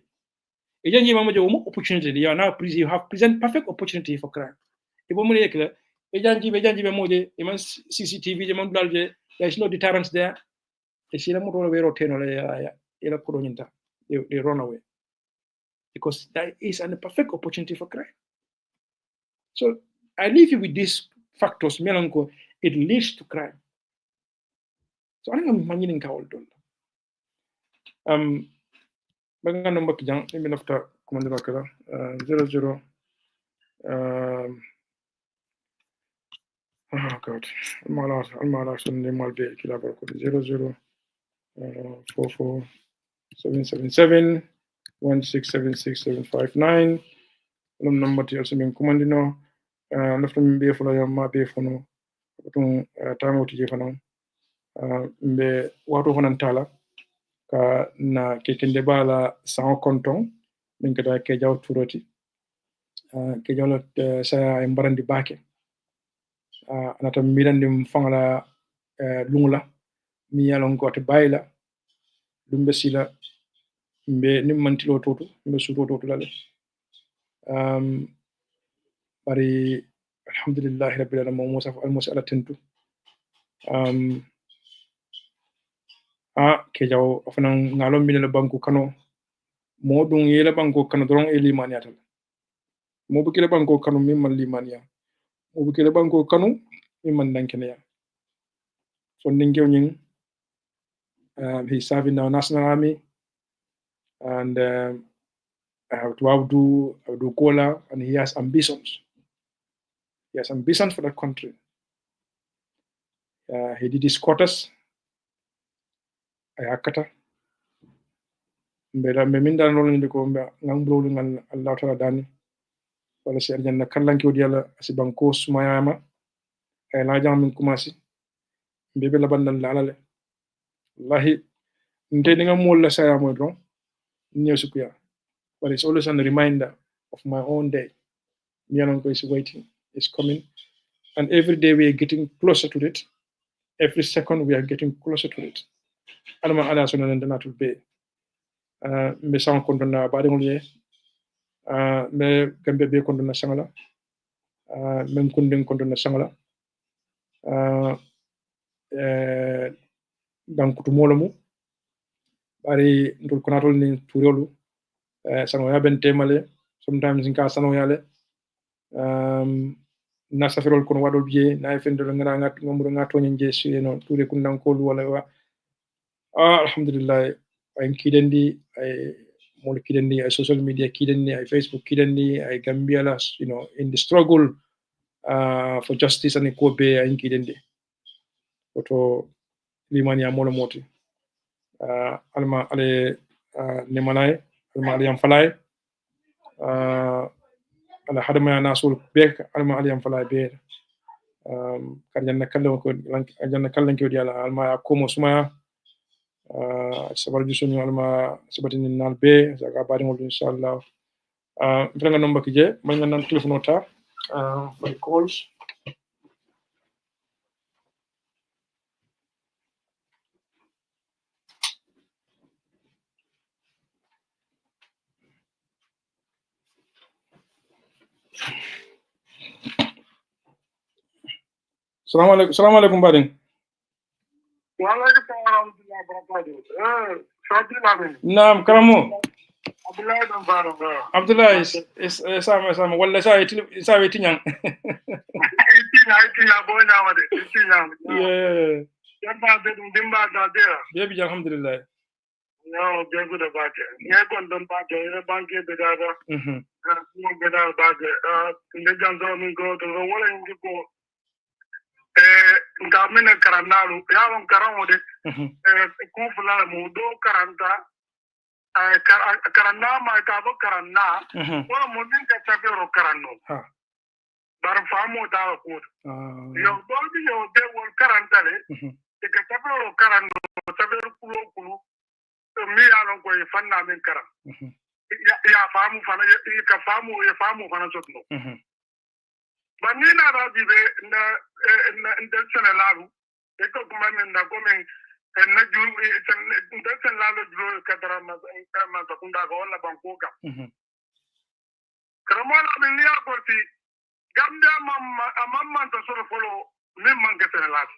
Janji mamoje mo opportunity you are now you have present perfect opportunity for crime. Ibo mo yekle janji mamoje e man CCTV je man dalje there is no deterrence there. They run away because that is a perfect opportunity for crime. So I leave you with these factors. It leads to crime. So I think I'm managing how old. Baga number kijang even after commander bakala 00 oh god almala sunne malbe kila barko 00 44 777 1676759 number ti also min commandino lafto min be fulo yamma be fono tum tamo ti jefano be wato honan tala ka na kekende bala sans konton min kada ke jaw turoti ke jawlo sa mbarandi bake anata mirandi fangala lungla mi yalon ko te bayla lumbe sila mbe nimmantilo toto mbe suto toto lale bari alhamdulillah rabbil alamin musa almusa ala tentu ke jaw afanan ngalo minela banku kano modun yela banku kano doron e limaniyatal mo bu kele banku kano mimman limaniya mo bu kele banku kano mimman dankene so ningew nyin he's serving now National Army and I have to outdo Kola, and he has ambitions. He has ambitions for that country. He did his quarters. Ayakata. Mbeda meminda nolo ndiko ngambrolu ngal Allah taala dani. Wala si aljanna kallanki wodi yalla asibanko sumayama. Ay la jam min kumasi. Mbebe la bandal lalale. Wallahi ndé nga mol la saya moy don. Ñew sukuya. But it's always a reminder of my own day. Nyanonko is waiting, is coming. And every day we are getting closer to it. Every second we are getting closer to it. Alama ala sono nenda natul be. Me sang kondona badingolye. Me Gambia be kondona sangala. Mem kunding kondona sangala. Dan kutumolomu. Bari ndul konatol ni turelu. Sanoya ben temale sometimes in ka sanoyale na safirol kono wadol biye na fendol ngara ngomro ngato nje sino tude kundan ko wala wa alhamdulillah ay kidendi ay mol kidendi ay social media kidendi ay Facebook kidendi ay Gambia las in the struggle for justice and equity ay kidendi oto limani amolo moti alma ale nemanay alma aliyam falay ala hadama nasul bek alma aliyam falay be kanjanna kallan ko diala alma ko suma sabar jusunu alma sabatin nal be zaga bari ngol inshallah franga nomba kije man nan telephone ta for calls Assalamu alaikum badin. Wa alaikum salam wa rahmatullahi. Fadila Naam karamo. Abdullahi dan baro. Abdullahi sama walla sa tinyang. Itinya bonya wade. Itinya. Yeah. Yamba de dimba da dera. Baby alhamdulillah. No, jego da bate. Ye kon don bate, ye banke de da. Mo de da bate. Ne janzo min ko to wala ngi ko nga mena karanalu ya won karamo de ku fula mu do karanta karanna ma ka bo karanna wala mo min ka tabero karanno bar famo da ko yo do bi yo de won karanta le ka tabero karanno tabero kulo mi ya non ko fanna min karan ya famu fana ka famu ya famu fana sotno banina da dibe na intention lalu eko kuma men na gomen na ju intention lalu ju kadara ma ta kunda ko wala banko ka kramala min ya porti Gambia mamma ta soro folo min man getene lalu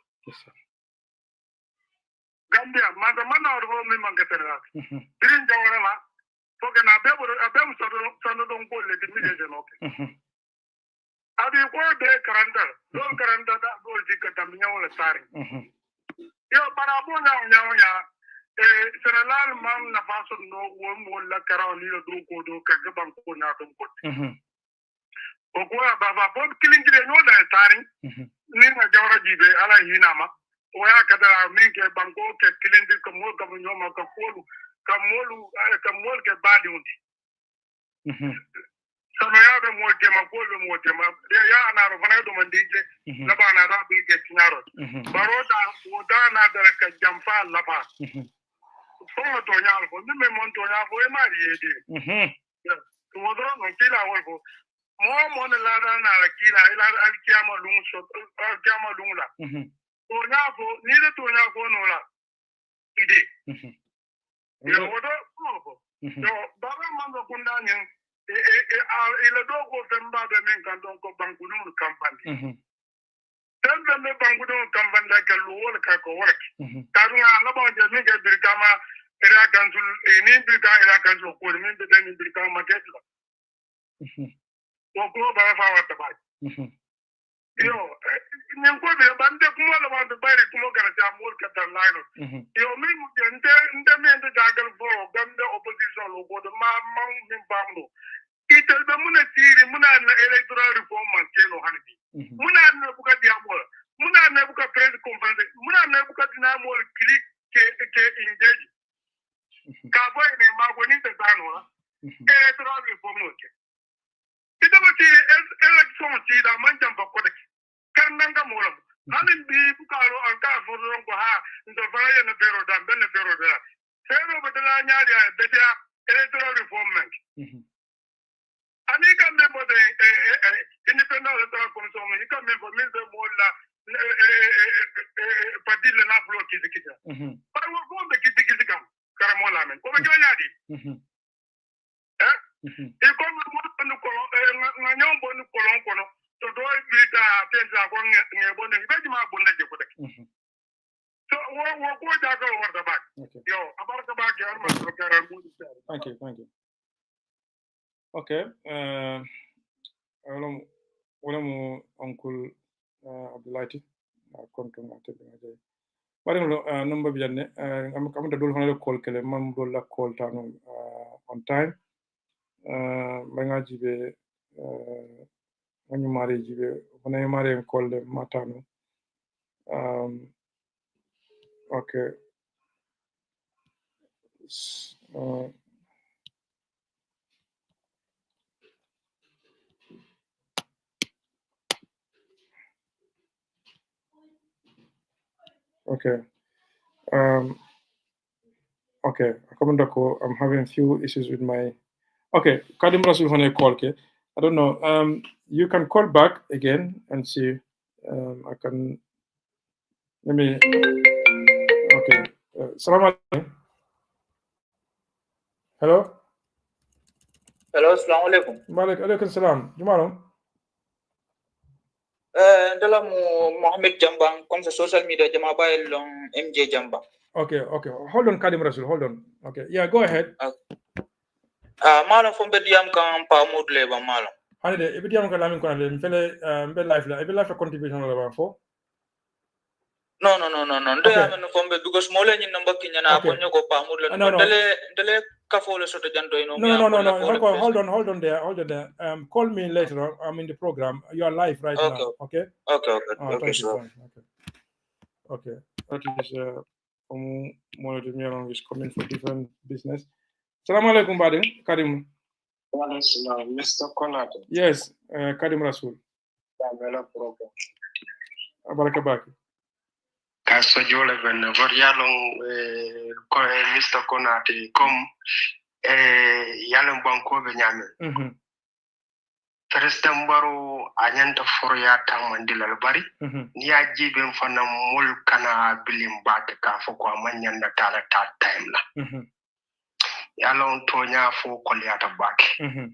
Gambia ma da manna wado min man getene lalu dirin jawara la to ke na be so don ko le di mi je no Adi ko de karanta don karanta da go jika tamnya wala sari yo para bona nya senalal man na faso no wo la karaw ni do ko do ka gaban ko na don ko o ko ba bod killing de no da sari ni na jawra jibe ala hinama o ya kada min ke banko ke killing de ko mo ka no ma ka polu ka mol ke badi undi sama ya be mo tema ko be mo tema ya ana ro fana do mandije na ba na da bi ke tinyaro baroda o da na da ka jamfa lafa so to nya ko ni me mon to nya ko e mari yede to do no kila wol ko mo na la da na la kila ila al kiyama lungu so al kiyama lungu la to nya ko ni de to nya ko no la ide ya wodo ko to baba mando kunda nyen ile dogo femba de men kan don ko bankunu kampani tembe me bankunu kampani da ke lo wala ka ko wala tarunga na ba je ni ke birkama era kansul ni birka era kansul ko ni be den birka market la ko ba fa wa ta ba yo ni ko be bande kuma la bande bayri kuma kana ta mol ka ta line yo mi mu nde me nde dagal fo gambe opposition lo ko de ma min bamdo itel be muna tiri muna na electoral reform man kelo hanbi muna na buka diamol muna na buka press conference muna na buka dinamol click ke engage ka boy ne ma go ni te tanwa electoral reform ke ida ba ti election ti da man jamba ko de kan nanga molam hanin bi buka ro an ka fo ron ko ha ndo baye na bero da ben bero da sero bedala nyaari be dia electoral reform man ani kan member de independent electoral commission ni kan member min de molla parti le na flo kizikija par wo ko be kizikija kara molla men ko be nyaadi e ko mo ko na nyombo ni kolon kono to do bi da tenza ko ngebo ne be ma bonde je ko de so wo ko da ko warda ba yo abarka ba ge arma ko kara mo thank you okay wala mo uncle Abdullahi konton ate be ngaje bari lo number bi janne am da dol hono call kele mam dol la call tano on time ba ngaji be wani mari jibe wona mari call de matano okay okay okay I'm having few issues with my okay Kadim Rasul hone call ke I don't know you can call back again and see I can let me okay salam alaikum hello Hello, assalamu alaikum. Malik alaikum salam jumalo ndala mo Mohammed Jamba comme ça social media jama bayel long MJ Jamba. Okay. Hold on, Kadim Rasul. Hold on. Okay. Yeah, go ahead. Malam fo mbediyam kan pa modle ba malam. Hande ibidiyam kan lamin ko ale fele mbe life la ibe life contribution la ba fo. No. Ndo ya men fo mbe because mole nyin namba kinyana ko nyoko pa modle. Dele kafole soto jando ino. No. Hold on there. Call me later on. I'm in the program. You are live right now. Okay. Okay, sure. Okay. That is one of the men is coming for different business. Assalamu alaikum, Badin. Karim. Mr. Konate. Yes, Karim Rasul. Abarakabaki. Kaso jole ben yalong Mr. Konate comme yalong banko be nyame. President Baro anyanta foroyata mandilal bari ni ya jiben fana mul kana bilim bate ka fo ko manyanda tala ta time la yalon tonya fo koliyata bake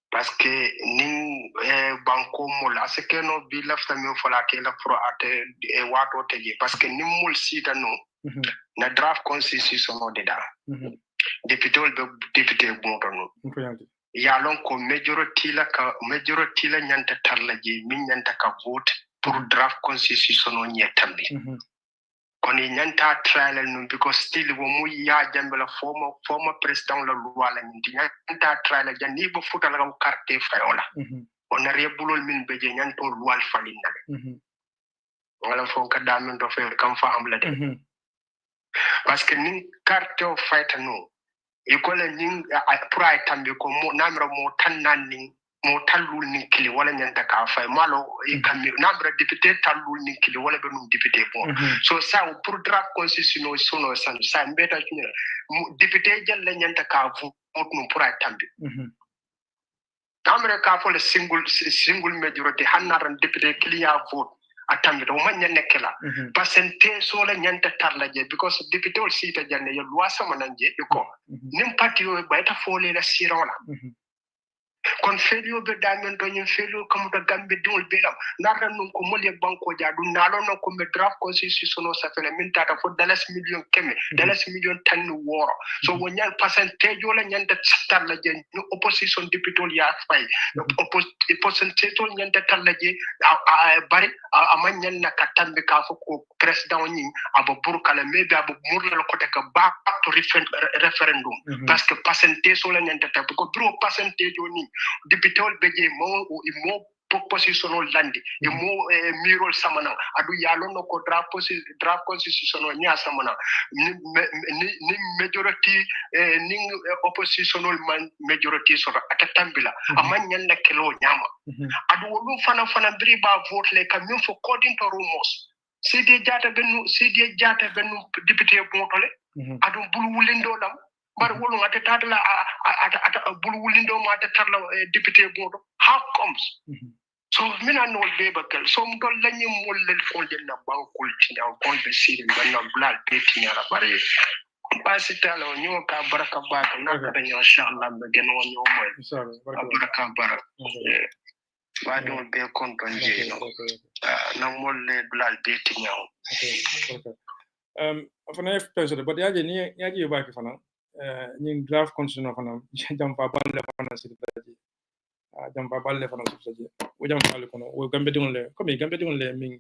parce que nin banko mul aseke no bi lafta mi fola ke la pro ate wato teje parce que nin mul sita no na draft constitution no deda député bon no yalon ko majority la nyanta tarla je min nyanta ka vote pour draft constitution on yetambi koni nyanta trial no because still wo mu ya jambela former president la loi la nyanta trial ja ni bo futa la carte fayola on a rebulol min beje nyanto loi falinna wala fon ka damen do fe kam fa am la de parce que ni carte of fight no ikole ning pride tambe ko mo namra mo tannan ning mo tallul ning kili wala nyanta ka fay malo e kammi namra député tallul ning kili wala be num député bon so ça pour draft constitution sono sa mbeta député jalla nyanta ka vote no pride tambe namra ka fo le single majority hannaran député kili ya vote atambe do man nyannekela pasente so la nyanta tarla je because député ol sita janne yo loi sama nanje ko nim parti yo bayta fole la sirola kon felio be damen do nyim felio kam do gambe dol belam narra non ko molye banko jaadu nalo non ko me draft constitution no sa fele min tata fo dalas million keme dalas million tan woro so wonyal percentage wala nyanta tarla je no opposition député ol ya fay percentage ol nyanta tarla je bari amanyan na katambe ka fo ko president ni abo burkala maybe abo murla ko te ka back to referendum parce que percentage ol nyanta ta ko bro percentage ni député ol beje mo proposition ol landi e mo mirol samana adu yalo no ko draft constitution ol nya samana ni majority ni opposition ol majority so atatambila amanya na kelo nyama adu wolu fana briba vote le kam fo according to rumors cd jata benu député bontole adu bulu wulindo lam bar wolu ngata tatla ata bulu wulindo ma tatla député bondo how comes so mina no be bakal so mdol lañi mollel fonde na bankul ci na ko be sire banna blal beti nyara bare pasitalo nyo ka baraka ba na ka nyo inshallah be geno nyo moy inshallah baraka baraka ba do be konton je no na molle blal beti nyaw afana f president but yaje ni yaje ba ki fana ni draft constitution fana jam fa balle fana sirtaji jam fa balle fana sirtaji o jam fa ko no o gambe dum le comme gambe dum le min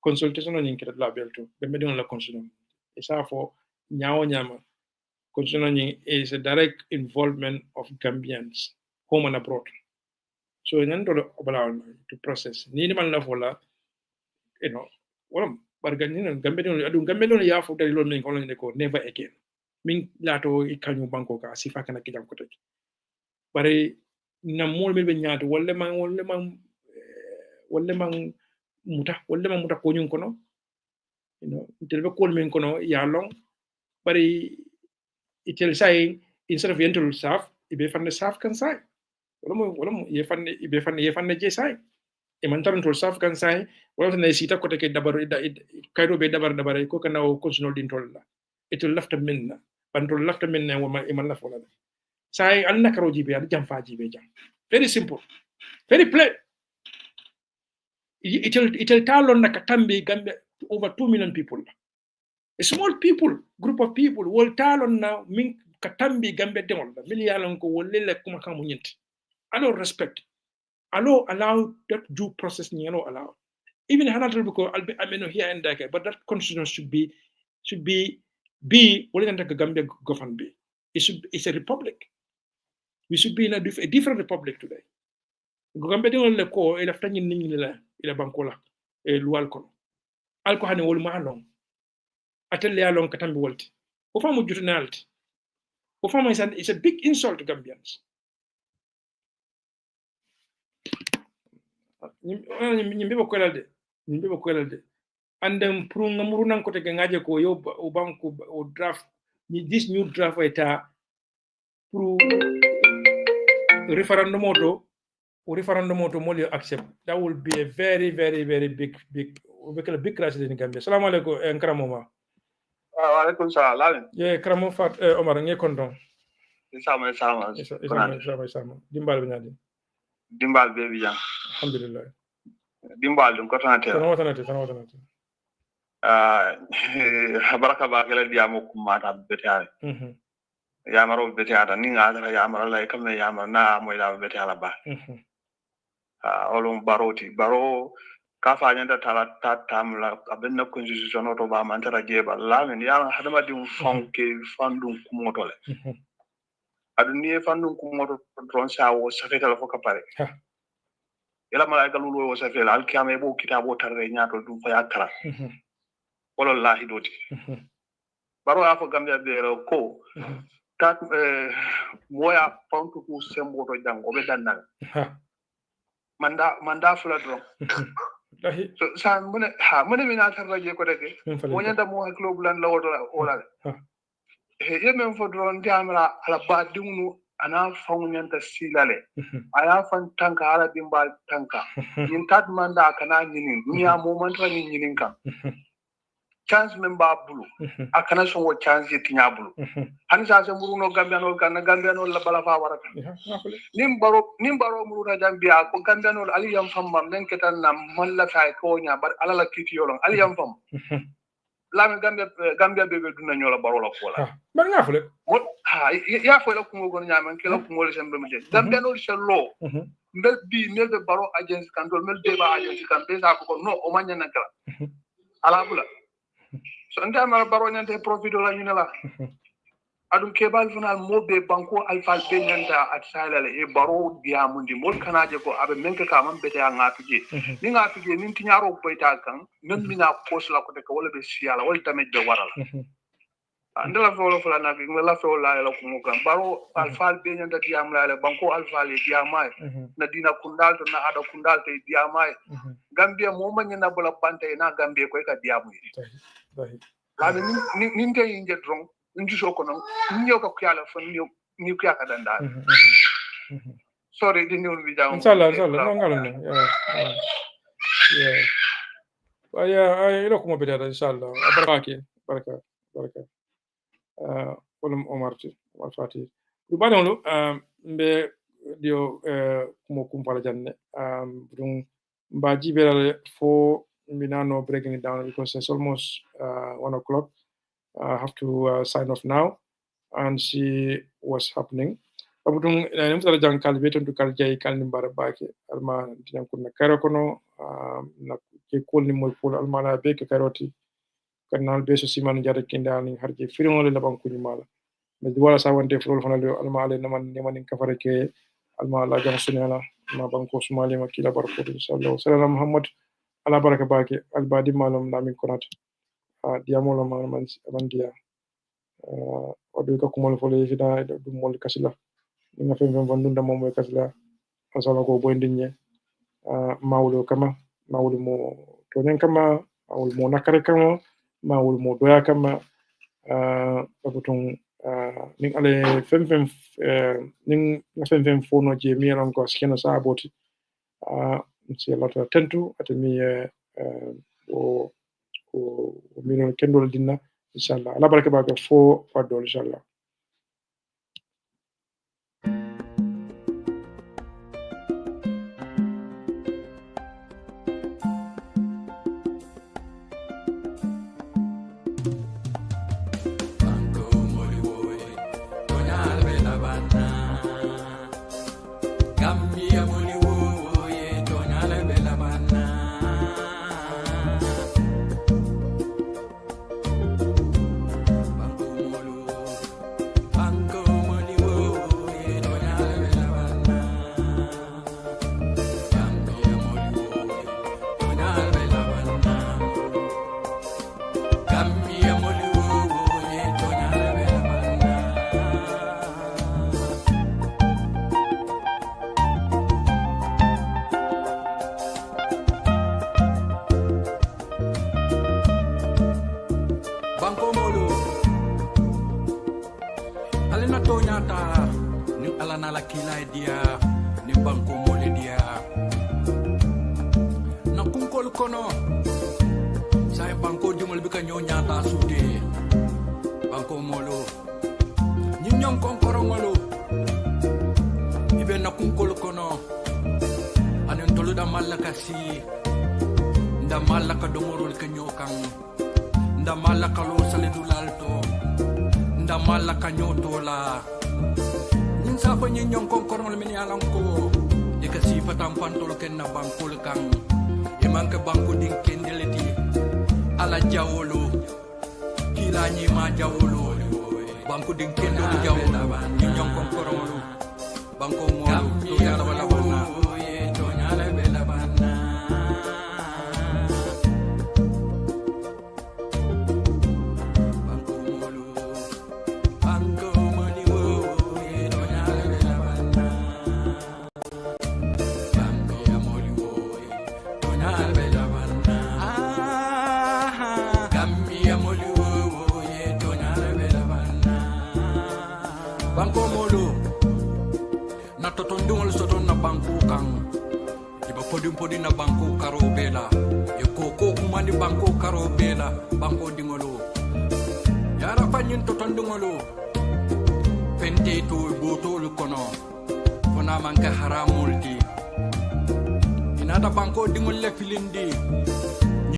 consultation ni kete la belto gambe dum la constitution et ça for nyaawo nyama constitution ni is a direct involvement of Gambians home and abroad so nando obala to process ni man la fola wala barga ni gambe dum adu gambe dum ya fu dali lo min ko ne ko never again min lato ikanyu banko ka sifa kana kijam ko tek bare na mol be nyaato wala man muta ko nyun kono telbe ko men kono ya long bare itel say instead of yentul saf ibe fanne saf kan say wala mo ye fanne je say e man tarantul saf kan say wala ne sita ko tek dabaru kaydo be dabar ko kana o konsuno din tolla itul lafta minna bandol lafta minna wama e man la fola say al nakaro jibe ad jam fa jibe jam very simple very plain it'll talon nakatambi Gambia over 2 million people. A small group of people will talon now min katambi Gambia demol million ko wolele kuma kamu nyint. I don't respect. I don't allow that due process ni allow. Even Hanatal because I mean here and there, but that constitution should be what is the Gambia government be? It's a republic. We should be in a different republic today. Gambia de le ko e la tagni nit la ila bankola e lual ko alko hani wol ma long atel ya long katambi wolti o famu jutunalti o famu it's a big insult to Gambians. Nyimbe ba kwelade and then pour ngamuru nan ko te ngaje ko yo o banku o draft ni this new draft eta pour referendum auto molly accept. That will be a very big crisis in Gambia. Assalamu alaikum Nkramoma. Wa alaikum salam. Yeah, Kramo Fat Omar nge kondon. Sama. Dimbal binadi. Dimbal be bijan. Alhamdulillah. Dimbal dum ko tanate. Tanate. Baraka ba kala diamo kumata betare. Yamaro betara ni ngara yamaro lay kam yamaro na moy la betara ba. Olum baro ka fa nyanda tala tatamla abenna constitution auto ba mantara jeba lamen ya hadama dim fonke fandum kumotole aduni fandum kumoto tron sawo safeta fo kapare ila mala galulo wo safela al kiyame bo kitabo tarre nyato dum fa yakara wallahi doti baro afo Gambia be ko tat moya fonku ku sembo to jango be dannan manda fula dron so san mune mina tarraje ko dege wonyanda mo haklo bulan lawodo ola yemen fo dron jamra ala badinu ana fawnyanta silale aya fan tanka ala dimbal tanka yin tat manda kana nyinin dunya mo mantra nyinin kan chance memba bulu akana so wo chance tinya bulu han sa se muruno Gambiano la bala fa warata nim baro muruna Gambia ko Gambiano ali yam famma men ketan na molla fay ko nya bar ala la kiti yolon ali yam fam la Gambia bebe duna nyola baro la ko la bar nga fule ya fo la ko ngon nya man kala ko ngol sembe mu je Gambiano shello mel be baro agency control mel deba agency kan pesa ko no o manya na kala ala bula so nda mara baro nyante profit la ñu la adum kebal final mobe banko alfal be nyanta at salale e baro diamundi mol kanaje ko abe menka ka man bete nga tuje ni nga tuje nin tinyaro boyta kan men mina post la ko de ko wala be siala wala tamit be warala andala folo fala na fi la folo la ko mo kan baro alfal be nyanta diam la banko alfal e diamay na dina kundal to na ada kundal te diamay Gambia mo man na bula bante na Gambia ko ka diamu la ni te inje drong nji soko non nyo ka kyala fon ni kya ka danda sorry di ñew bi jaw inshallah no ngalon ay ilo kuma bidara inshallah baraka wolum Omar Fati du banolu mbe dio kumo kumpala janne dum mbaji berale fo minano breaking it down because it's almost 1 o'clock. I have to sign off now and see what's happening. Abudung nemtara jang kalbeton to kaljay kalnimbara bake alma tiyan kunna karakono na ke kolni moy pol almala be ke karoti kanal be so siman jare kindani harje firingole laban kuni mala me wala sa wonte flol fanalo almala naman kafare ke almala jang sunela ma banko sumali ma kila barko sallallahu alaihi Muhammad ala baraka bake albadi malum namin konat diamolo man dia odo ka kumol fole fida dum mol kasila nga fem vandunda mom e kasila asala ko boyndinye mawlo kama mawlo mo tonen kama mawlo mo nakare kama mawlo mo doya kama babuton ning ale fem ning fem fono je mi ran ko skeno sa boti ci lata tentu atemi o mino kendol dinna inshallah ala baraka ba fo faddo inshallah kila dia ni banko mole dia na kunkol kono sai banko dimol bi ka nyonya ta sude banko molo ni nyong konkoro ngolo ibe na kunkol kono anen tolu da malaka si nda malaka domorol ka nyokang nda malaka lo sale dulalto nda malaka nyotola nin sa fa nyi nyong konkoro ngol meni alanko de ka si patam pantol ken na bankol kang e manke banko din kendeleti ala jawolo kila nyi ma jawolo banko din kendolo jawolo nyi nyong konkoro ngol banko mo to yala wala bana to nyala bela bana banko molo banko moni wo to nyala bela bana banko ya moli wo to nyala bela bana gammi ya moli wo to nyala bela bana banko molo na totondungol soton na bangku kang iba podi na bangku karo bela e koko kumani bangku karo bela bangko dingolo yara fanyin totondungolo pente to botol kono fona manka haramul di inata bangko dingol le filindi